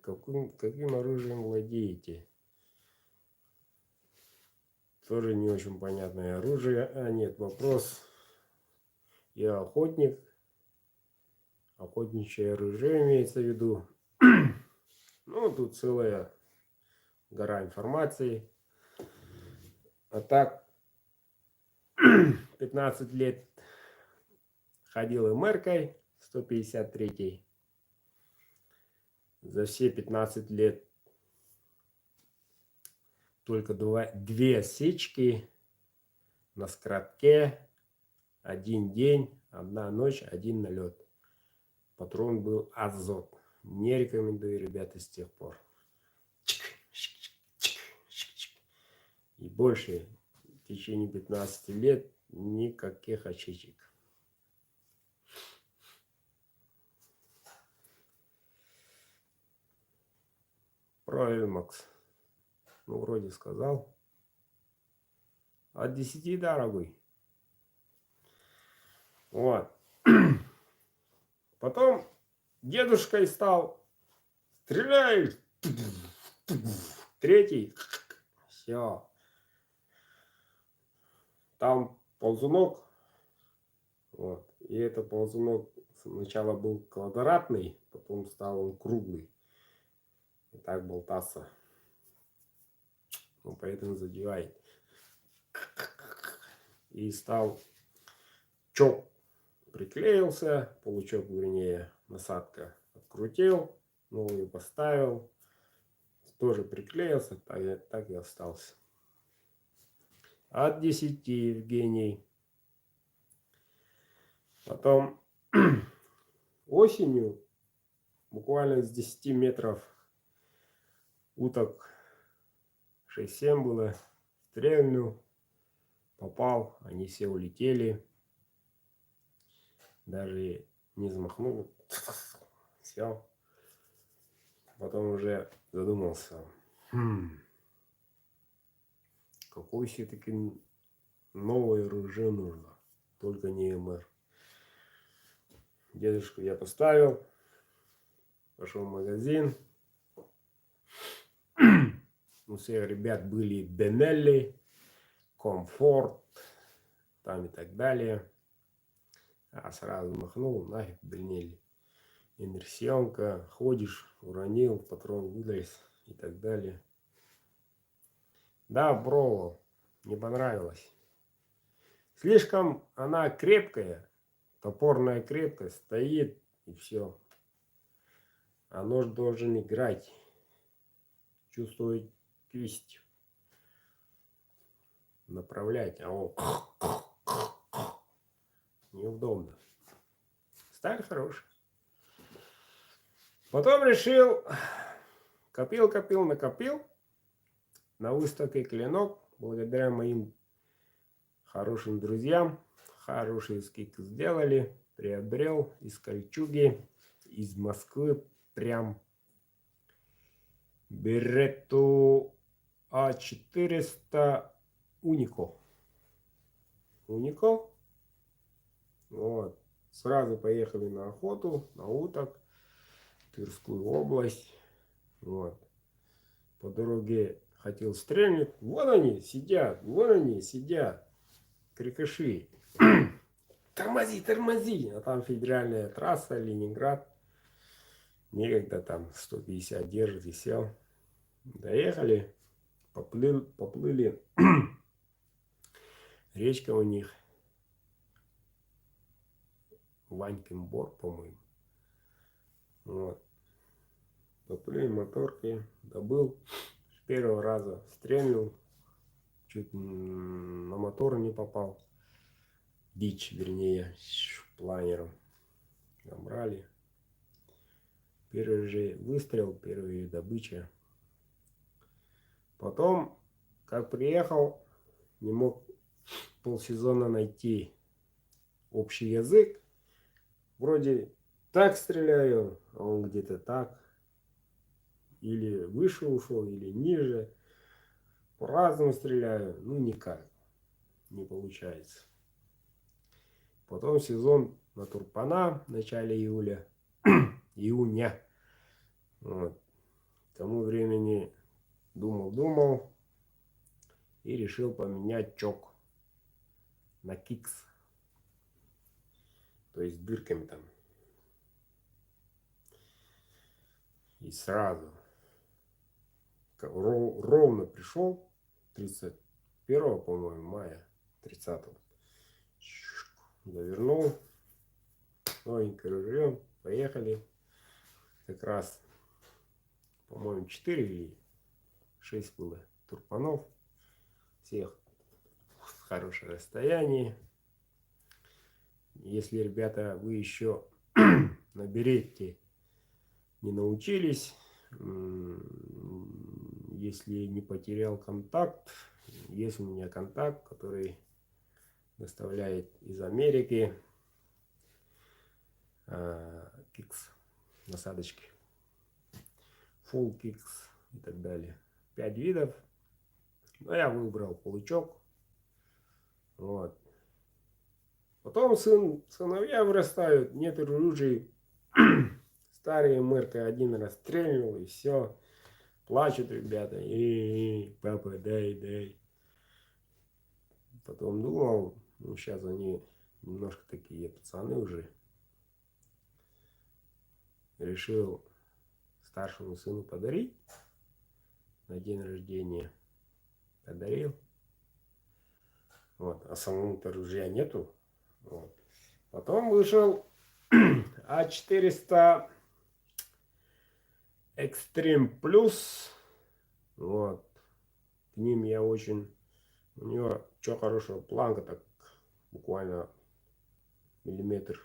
Каким оружием владеете? Тоже не очень понятное оружие. А нет, вопрос. Я охотник. Охотничье оружие имеется в виду. Ну, тут целая гора информации. А так, 15 лет ходил МРкой 153-й. За все 15 лет только две сечки на скоротке, один день, одна ночь, один налет. Патрон был азот. Не рекомендую, ребята, с тех пор. И больше в течение 15 лет никаких очечек. Правильно, Макс. Ну, вроде сказал. От 10, дорогой. Вот. Потом дедушкой стал. Стреляешь. Третий. Все. Там ползунок. Вот. И этот ползунок сначала был квадратный, потом стал он круглый. И так болтался. Ну, поэтому задевает. И стал чок. Приклеился, получок, вернее, насадка открутил, новую поставил, тоже приклеился, так и остался. От 10, Евгений. Потом осенью, буквально с 10 метров, уток 6-7 было, стрельнул, попал, они все улетели. Даже не взмахнул, все. Потом уже задумался, какое все-таки новое оружие нужно, только не МР. Дедушку я поставил, пошел в магазин. У всех ребят были Бенелли, Комфорт, там и так далее. А сразу махнул, нафиг Бенелли. Инверсионка, ходишь, уронил, патрон вылез и так далее. Да, пробовал, не понравилось. Слишком она крепкая, топорная крепкость, стоит и все. А нож должен играть, чувствовать кисть, направлять, а он неудобно. Сталь хорошая. Потом решил, копил, накопил. На выставке «Клинок», благодаря моим хорошим друзьям, хорошие скидки сделали, приобрел из кольчуги, из Москвы, прям Беретту А400 Унико. Вот. Сразу поехали на охоту, на уток, в Тверскую область. Вот. По дороге хотел стрельнуть. Вон они сидят, крикоши. Тормози. А там федеральная трасса, Ленинград. Некогда там 150 держит и сел. Доехали, поплыли. Речка у них. Ванькин Бор, по-моему. Вот. Поплыли моторки. Добыл. С первого раза стрельнул. Чуть на мотор не попал. Дичь, вернее, планером. Набрали. Первый же выстрел, первая добыча. Потом как приехал, не мог полсезона найти общий язык. Вроде так стреляю, а он где-то так. Или выше ушел, или ниже. По-разному стреляю. Ну, никак. Не получается. Потом сезон на Турпана в начале июля. Июня. Вот. К тому времени думал и решил поменять чок на кикс. То есть с дырками там. И сразу ровно пришел 31, по-моему, мая, 30-го. Завернул. Новенькое ружье. Поехали. Как раз, по-моему, 4 или 6 было турпанов. Всех в хорошее расстояние. Если, ребята, вы еще на берете не научились, если не потерял контакт, есть у меня контакт, который доставляет из Америки кикс, насадочки, full кикс и так далее. 5 видов. Но я выбрал получок. Вот. Потом сыновья вырастают, нет ружей. Старые МРК один раз стрельнул и все. Плачут ребята. Папа, дай. Потом думал, ну сейчас они немножко такие пацаны уже. Решил старшему сыну подарить на день рождения. Подарил. Вот. А самому-то ружья нету. Вот. Потом вышел А400 Extreme Plus. Вот. К ним я очень... У него что хорошего, планка так буквально миллиметр,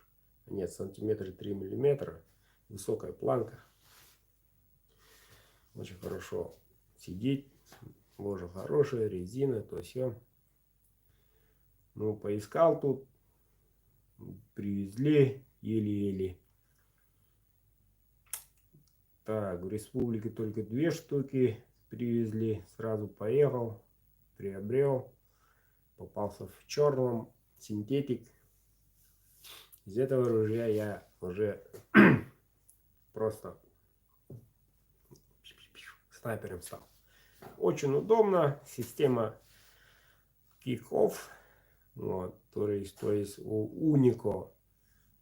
нет, сантиметр 3 миллиметра. Высокая планка. Очень хорошо сидит. Ложа хорошая, резина, то все. Ну, поискал тут. Привезли еле-еле. Так, в республике только 2 штуки привезли. Сразу поехал, приобрел. Попался в черном, синтетик. Из этого ружья я уже просто снайпером стал. Очень удобно. Система kick-off. Вот, то есть у Unico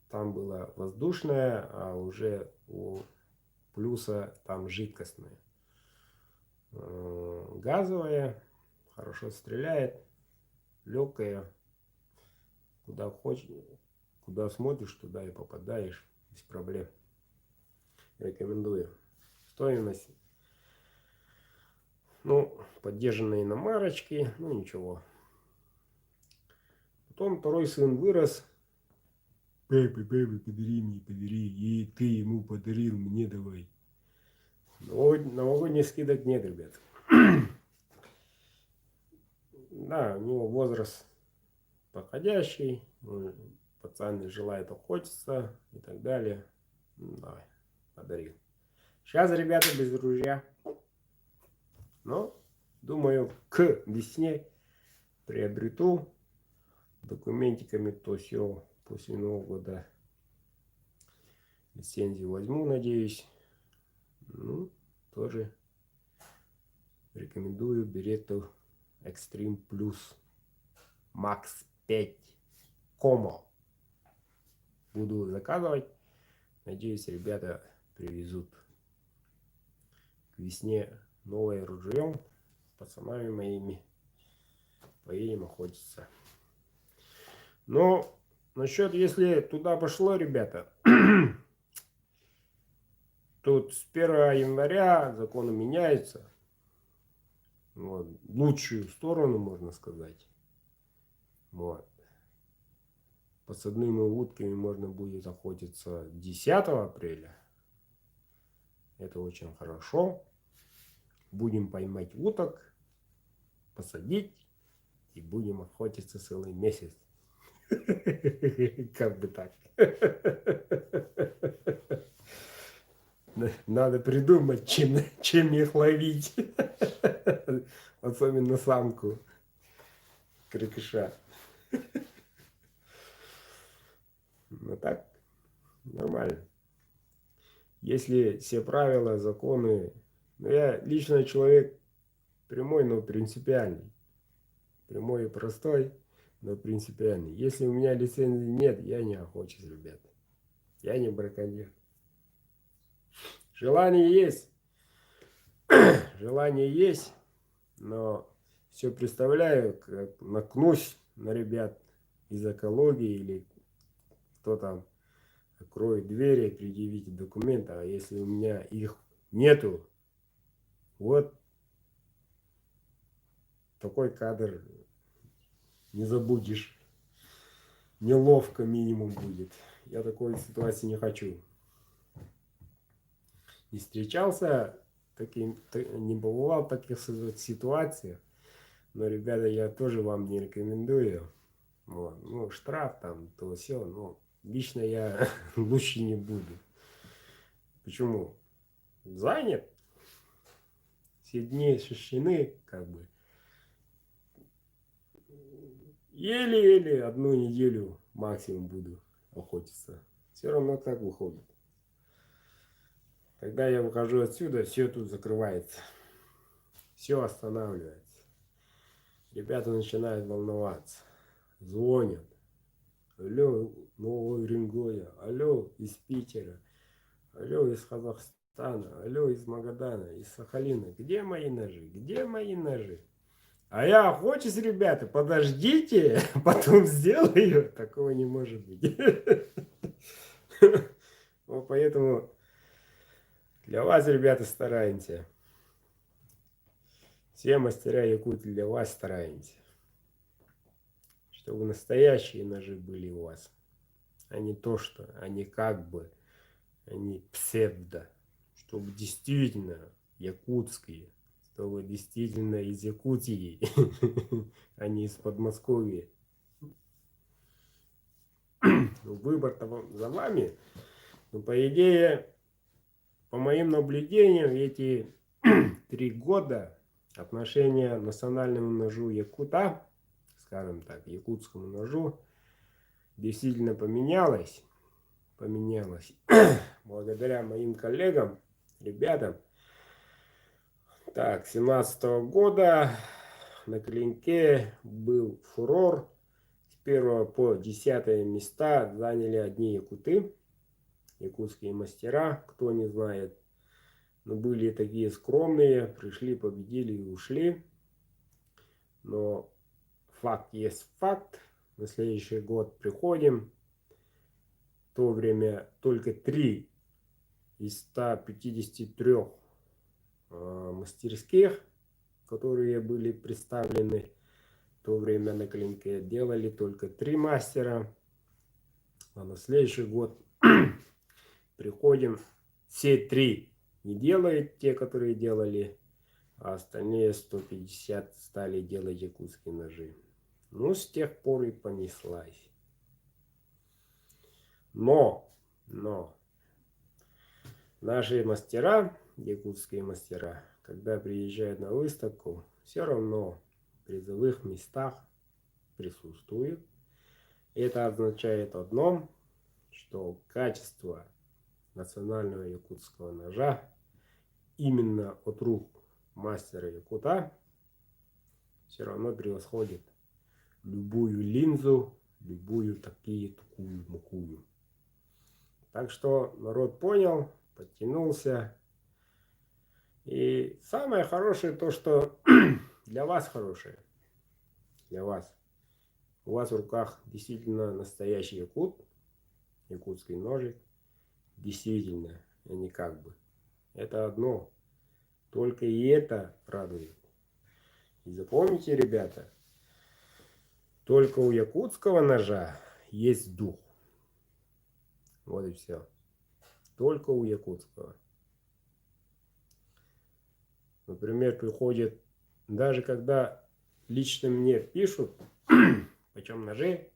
там была воздушная, а уже у Плюса там жидкостная. Газовая. Хорошо стреляет. Легкая. Куда хочешь, куда смотришь, туда и попадаешь. Без проблем. Рекомендую. Стоимость. Ну, поддержанные иномарочки. Ну, ничего. Потом второй сын вырос. Папа, подари мне, подари. И ты ему подарил, мне давай. Новогодних скидок нет, ребят. Да, у него возраст подходящий. Пацан желает охотиться и так далее. Давай, подарил. Сейчас, ребята, без ружья. Но, думаю, к весне приобрету. Документиками то все после Нового года. Лицензию возьму, надеюсь. Ну, тоже рекомендую Беретту Extreme Plus Max 5 Como. Буду заказывать. Надеюсь, ребята привезут к весне новое ружье с пацанами моими. Поедем охотиться. Но насчет, если туда пошло, ребята, тут с 1 января законы меняются. Вот, в лучшую сторону, можно сказать. Вот. Подсадными утками можно будет охотиться 10 апреля. Это очень хорошо. Будем поймать уток. посадить и будем охотиться целый месяц. Как бы так. Надо придумать, чем их ловить. Особенно самку крикыша. Ну так, нормально. Если все правила, законы... Ну, я лично человек прямой, но принципиальный. Прямой и простой, но принципиальный. Если у меня лицензии нет, я не охочусь, ребят. Я не браконьер. Желание есть. Желание есть, но все представляю, как наткнусь на ребят из экологии или кто там откроет двери, предъявите документы, а если у меня их нету, вот такой кадр не забудешь. Неловко минимум будет. Я такой ситуации не хочу. Не встречался, не бывал в таких ситуациях. Но, ребята, я тоже вам не рекомендую. Вот. Ну, штраф там, то все. Но лично я лучше не буду. Почему? Занят. Все дни освещены, как бы. Еле-еле одну неделю максимум буду охотиться. Все равно так выходит. Когда я выхожу отсюда, все тут закрывается. Все останавливается. Ребята начинают волноваться. Звонят. Алло, Нового Уренгоя. Алло, из Питера. Алло, из Казахстана. Алло, из Магадана, из Сахалина. Где мои ножи? Где мои ножи? А я охочусь, ребята, подождите, потом сделаю. Такого не может быть. Вот поэтому для вас, ребята, стараемся. Все мастера Якутии для вас стараемся. Чтобы настоящие ножи были у вас. А не то, что они как бы, они псевдо. Чтобы действительно якутские. Чтобы действительно из Якутии, а не из Подмосковья. Выбор-то за вами. Но по идее, по моим наблюдениям, эти 3 года отношение к национальному ножу якута, скажем так, якутскому ножу, действительно поменялось. Благодаря моим коллегам, ребятам. Так, 17 года на клинке был фурор. С 1 по 10 места заняли одни якуты, якутские мастера, кто не знает. Но были такие скромные, пришли, победили и ушли. Но факт есть факт. На следующий год приходим. В то время только 3 из 153 мастерских, которые были представлены в то время на клинке, делали только 3 мастера. А на следующий год приходим, все 3 не делают те, которые делали, а остальные 150 стали делать якутские ножи. Ну, с тех пор и понеслась. Но наши мастера, якутские мастера, когда приезжают на выставку, все равно в призовых местах присутствуют. Это означает одно, что качество национального якутского ножа именно от рук мастера якута все равно превосходит любую линзу, любую такую-мукую. Так что народ понял, подтянулся. И самое хорошее то, что для вас хорошее. Для вас. У вас в руках действительно настоящий якут, якутский ножик. Действительно, а не как бы. Это одно. Только и это радует. И запомните, ребята, только у якутского ножа есть дух. Вот и все. Только у якутского. Например, приходит, даже когда лично мне пишут, почем ножи,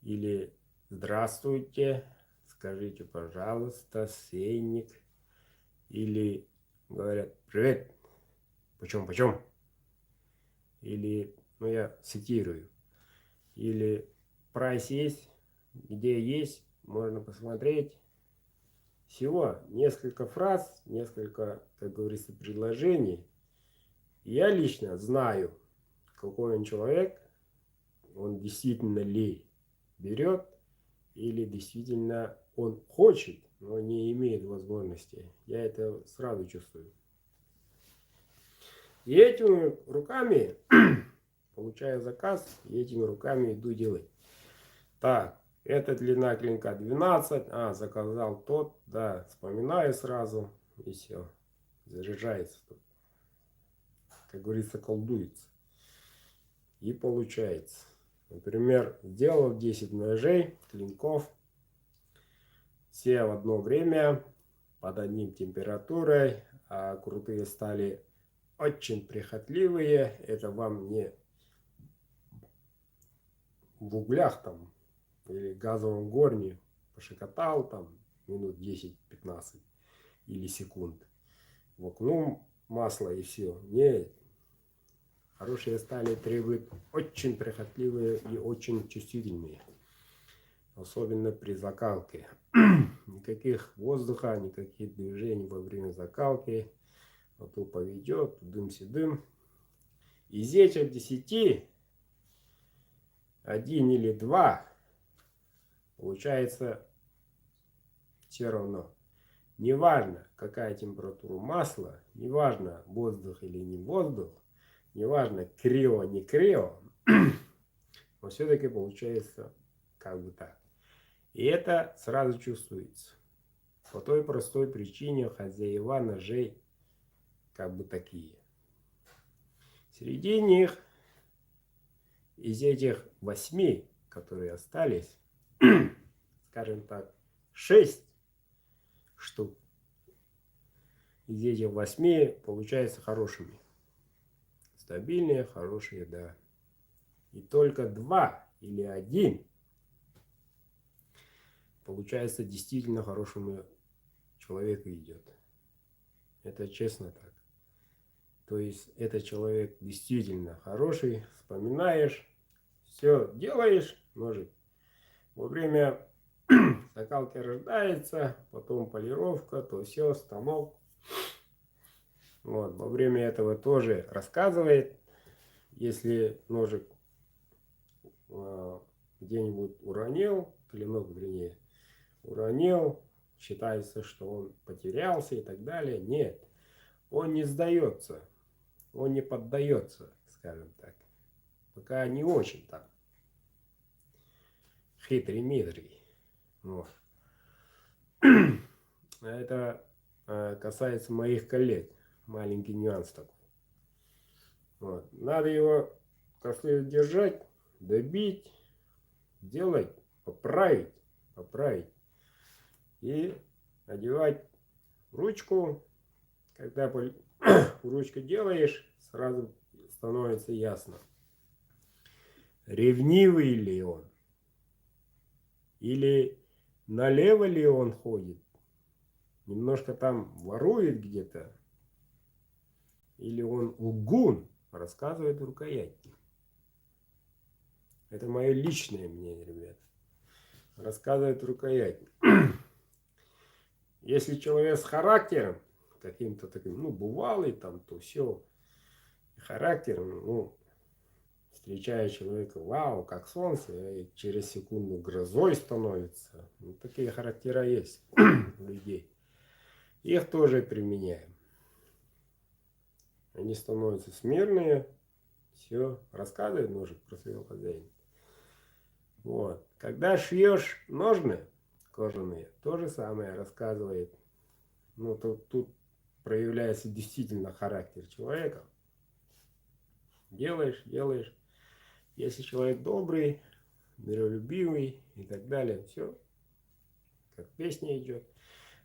или здравствуйте, скажите, пожалуйста, сейник, или говорят, привет, почем, или, ну я цитирую, или прайс есть, где есть, можно посмотреть. Всего несколько фраз, несколько, как говорится, предложений. Я лично знаю, какой он человек, он действительно ли берет, или действительно он хочет, но не имеет возможности. Я это сразу чувствую. И этими руками получаю заказ, и этими руками иду делать. Так, это длина клинка 12, заказал тот, да, вспоминаю сразу, и все, заряжается, как говорится, колдуется. И получается. Например, сделал 10 ножей, клинков, все в одно время, под одним температурой, а крутые стали очень прихотливые. Это вам не в углях там или газовом горне пошикотал там минут 10-15 или секунд. Вокнул масло и все. Нет. Хорошие стали требуют очень прихотливые и очень чувствительные. Особенно при закалке. Никаких воздуха, никаких движений во время закалки. А то поведет, дым-седым. Из этих 10, 1 или 2, получается все равно. Неважно, какая температура масла, неважно, воздух или не воздух, неважно, криво, не криво, но все-таки получается как бы так. И это сразу чувствуется. По той простой причине хозяева ножей как бы такие. Среди них, из этих 8, которые остались, скажем так, 6 штук из этих 8 получаются хорошими. Стабильные, хорошие, да. И только 2 или 1 получается действительно хорошему человеку идет. Это честно так. То есть этот человек действительно хороший, вспоминаешь, все делаешь, ножик. Во время закалки рождается, потом полировка, то все, станок. Вот, во время этого тоже рассказывает, если ножик где-нибудь уронил, клинок, вернее, уронил, считается, что он потерялся и так далее. Нет, он не сдается, он не поддается, скажем так. Пока не очень так. Хитрый-митрый. Вот. Это касается моих коллег. Маленький нюанс такой. Вот. Надо его как следует держать, добить, делать, поправить. И одевать ручку. Когда ручку делаешь, сразу становится ясно, ревнивый ли он, или налево ли он ходит, немножко там ворует где-то, или он лгун, рассказывает рукоятки. Это мое личное мнение, ребят. Рассказывает рукоятки. Если человек с характером, каким-то таким, ну, бывалый там, то все, характером, ну, встречая человека, вау, как солнце, и через секунду грозой становится. Ну, такие характера есть у людей. Их тоже применяем. Они становятся смирные, все, рассказывает ножик про своего хозяина. Вот. Когда шьешь ножны кожаные, то же самое рассказывает. Ну, тут проявляется действительно характер человека. Делаешь. Если человек добрый, миролюбивый и так далее, все, как песня идет.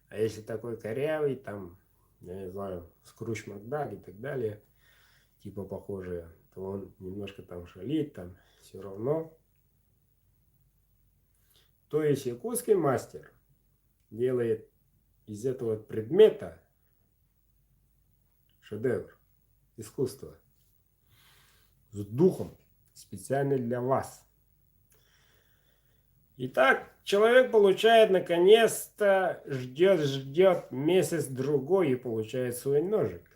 А если такой корявый, там, я не знаю, Скрудж Макдак и так далее, типа похожие, то он немножко там шалит, там все равно. То есть якутский мастер делает из этого предмета шедевр, искусство с духом, специально для вас. Итак, человек получает наконец-то, ждет месяц-другой и получает свой ножик.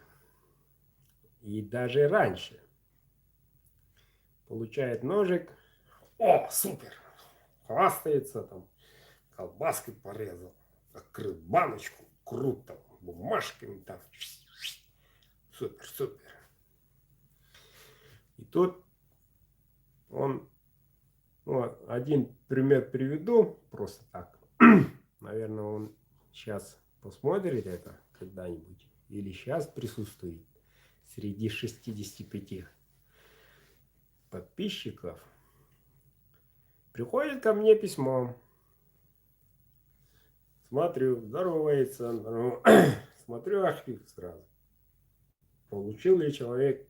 И даже раньше. Получает ножик. О, супер! Хвастается там. Колбаской порезал. Открыл баночку. Круто. Бумажками там. Супер, супер. И тут он... Ну, один пример приведу. Просто так. Наверное, он сейчас посмотрит это когда-нибудь. Или сейчас присутствует среди 65 подписчиков. Приходит ко мне письмо. Смотрю, здоровается. Смотрю архив сразу. Получил ли человек,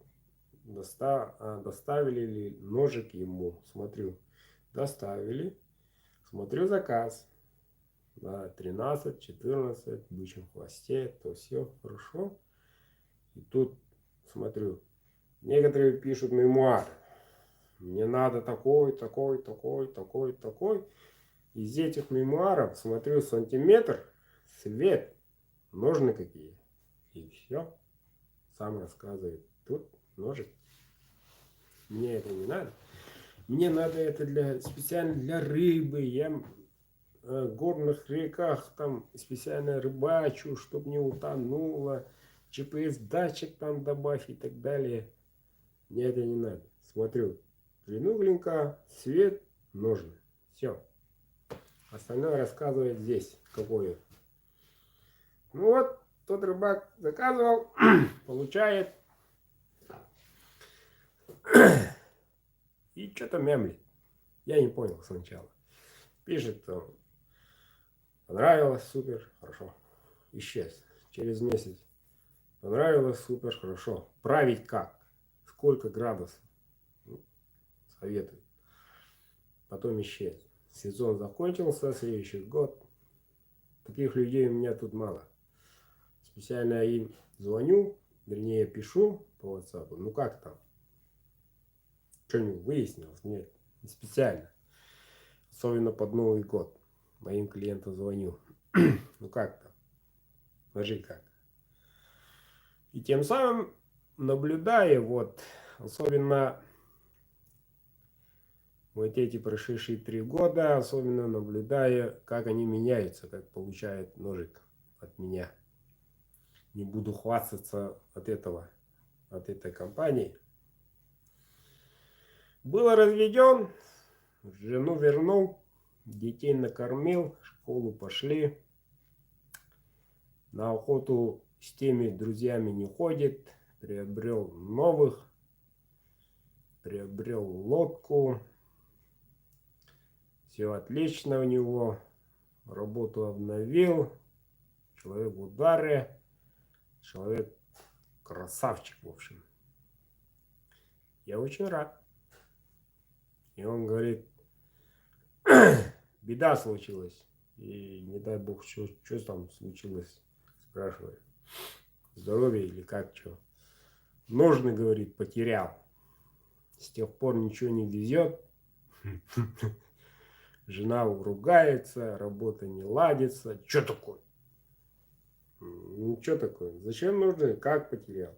доставили ли ножик ему. Смотрю, доставили. Смотрю заказ. Да, 13, 14, в бычьем хвосте, то все хорошо. И тут смотрю, некоторые пишут мемуары. Мне надо такой, такой, такой, такой, такой. Из этих мемуаров смотрю сантиметр, цвет, ножны какие. И все. Сам рассказывает. Тут ножик. Мне это не надо. Мне надо это специально для рыбы. Я в горных реках там специально рыбачу, чтобы не утонуло. GPS-датчик там добавь и так далее. Мне это не надо. Смотрю. Длину цвет, ножны. Все. Остальное рассказывает здесь. Какое. Ну вот, тот рыбак заказывал, получает. И что-то мямлит. Я не понял сначала. Пишет, понравилось, супер, хорошо. Исчез. Через месяц. Понравилось, супер, хорошо. Править как? Сколько градусов? Советую. Потом исчез. Сезон закончился, следующий год. Таких людей у меня тут мало. Специально им звоню, вернее пишу по WhatsApp. Ну как там? Что-нибудь выяснилось? Нет, не специально. Особенно под Новый год. Моим клиентам звоню. Ну как там? Скажи как. И тем самым наблюдая вот, особенно вот эти прошедшие 3 года, особенно наблюдая, как они меняются, как получает ножик от меня. Не буду хвастаться от этой компании. Был разведен, жену вернул, детей накормил, в школу пошли. На охоту с теми друзьями не ходит, приобрел новых, приобрел лодку. Все отлично у него, работу обновил, человек в ударе, человек красавчик, в общем. Я очень рад. И он говорит, беда случилась. И не дай бог, что там случилось, спрашивает. Здоровье или как, что? Ножны, говорит, потерял. С тех пор ничего не везет. Жена ругается, работа не ладится. Что такое? Ну, что такое? Зачем нужны? Как потерял?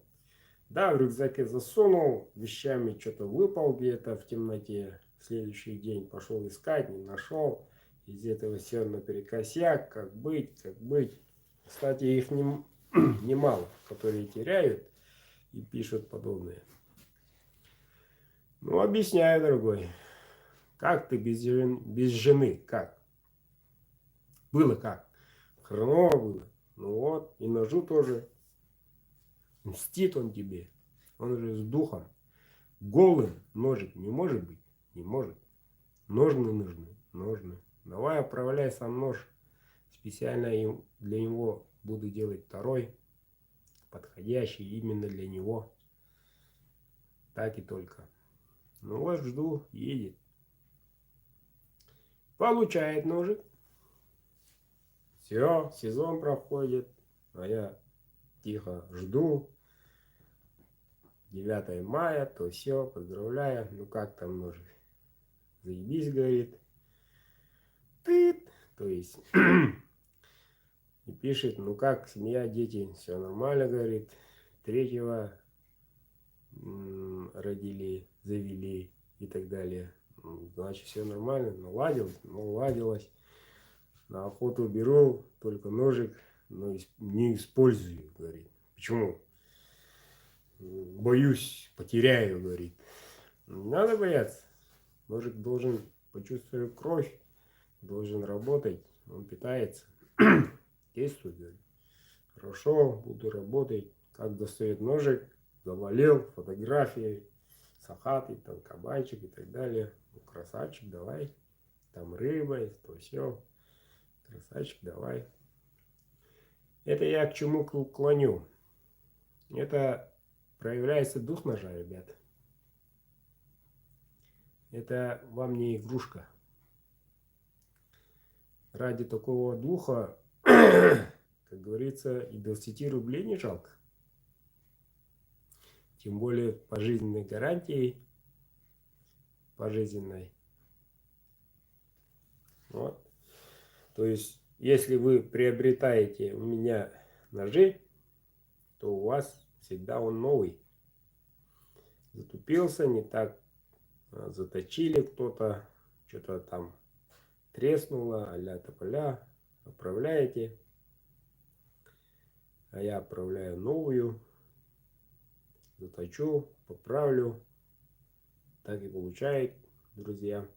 Да, в рюкзаке засунул, вещами что-то выпал где-то в темноте. В следующий день пошел искать, не нашел. Из этого все наперекосяк, как быть, как быть. Кстати, их немало, которые теряют и пишут подобное. Ну, объясняю, дорогой. Как ты без жены? Как? Было как? Хреново было. Ну вот, и ножу тоже. Мстит он тебе. Он же с духом. Голым ножик не может быть. Не может. Ножны нужны. Ножны. Давай отправляй сам нож. Специально для него буду делать второй. Подходящий именно для него. так и только. Ну вот жду, едет. Получает ножик. Все, сезон проходит. А я тихо жду. 9 мая, то все, поздравляю. Ну как там ножик? Заебись, говорит. Ты, то есть, и пишет, ну как, семья, дети, все нормально, говорит. 3-го родили, завели и так далее. Значит, все нормально, наладилось. На охоту беру, только ножик, но не использую, говорит. Почему? Боюсь, потеряю, говорит. Не надо бояться. Ножик должен почувствовать кровь, должен работать, он питается. Действует, говорит. Хорошо, буду работать. Как достает ножик, завалил фотографии, сахатый, там кабанчик и так далее. Ну, красавчик, давай. Там рыба, то все. Красавчик, давай. Это я к чему клоню. Это проявляется дух ножа, ребята. Это вам не игрушка. Ради такого духа, как говорится, и 20 рублей не жалко. Тем более пожизненной гарантией. Пожизненной. Вот. То есть, если вы приобретаете у меня ножи, то у вас всегда он новый. Затупился, не так заточили кто-то, что-то там треснуло, а-ля тополя, отправляете. А я отправляю новую, заточу, поправлю. Так и получает, друзья.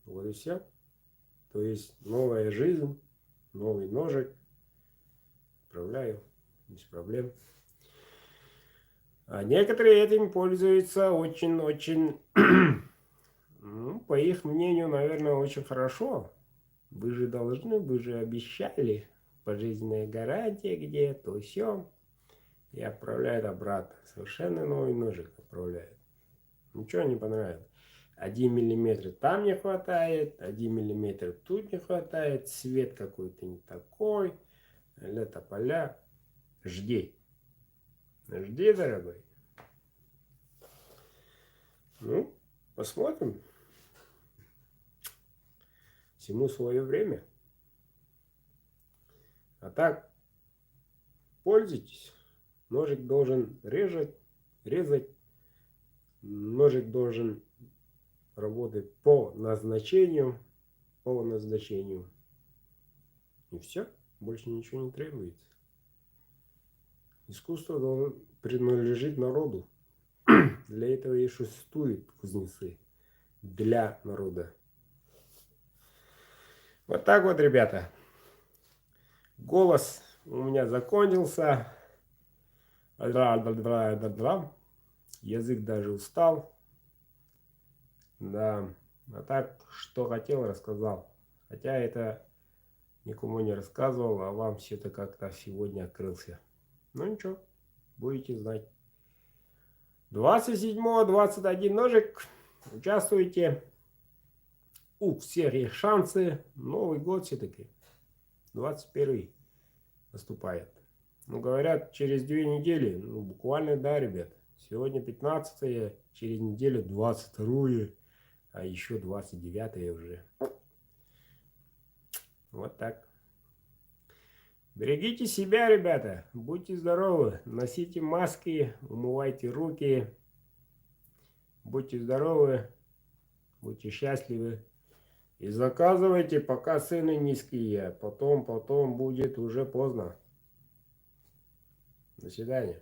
Вот и все. То есть новая жизнь, новый ножик. Отправляю без проблем. А некоторые этим пользуются очень-очень, ну, по их мнению, наверное, очень хорошо. Вы же должны, вы же обещали пожизненная гарантия где, то все. И отправляют обратно. Совершенно новый ножик отправляют. Ничего не понравилось. 1 миллиметр там не хватает, 1 миллиметр тут не хватает, цвет какой-то не такой. Ля тополя. Жди. Жди, дорогой. Ну, посмотрим. Всему свое время. А так, пользуйтесь. Ножик должен резать. Ножик должен работать по назначению. И все. Больше ничего не требуется. Искусство принадлежит народу. Для этого и существуют кузнецы. Для народа. Вот так вот, ребята. Голос у меня закончился. Язык даже устал. Да. А так, что хотел, рассказал. Хотя это никому не рассказывал, а вам все это как-то сегодня открылся. Ну ничего, будете знать. 27-го, 21 ножик. Участвуйте. У всех есть шансы. Новый год все-таки. 21-й наступает. Ну, говорят, через 2 недели. Ну, буквально, да, ребят. Сегодня 15-е, через неделю 22-е, а еще 29-е уже. Вот так. Берегите себя, ребята. Будьте здоровы. Носите маски, умывайте руки. Будьте здоровы. Будьте счастливы. И заказывайте, пока цены низкие. Потом будет уже поздно. До свидания.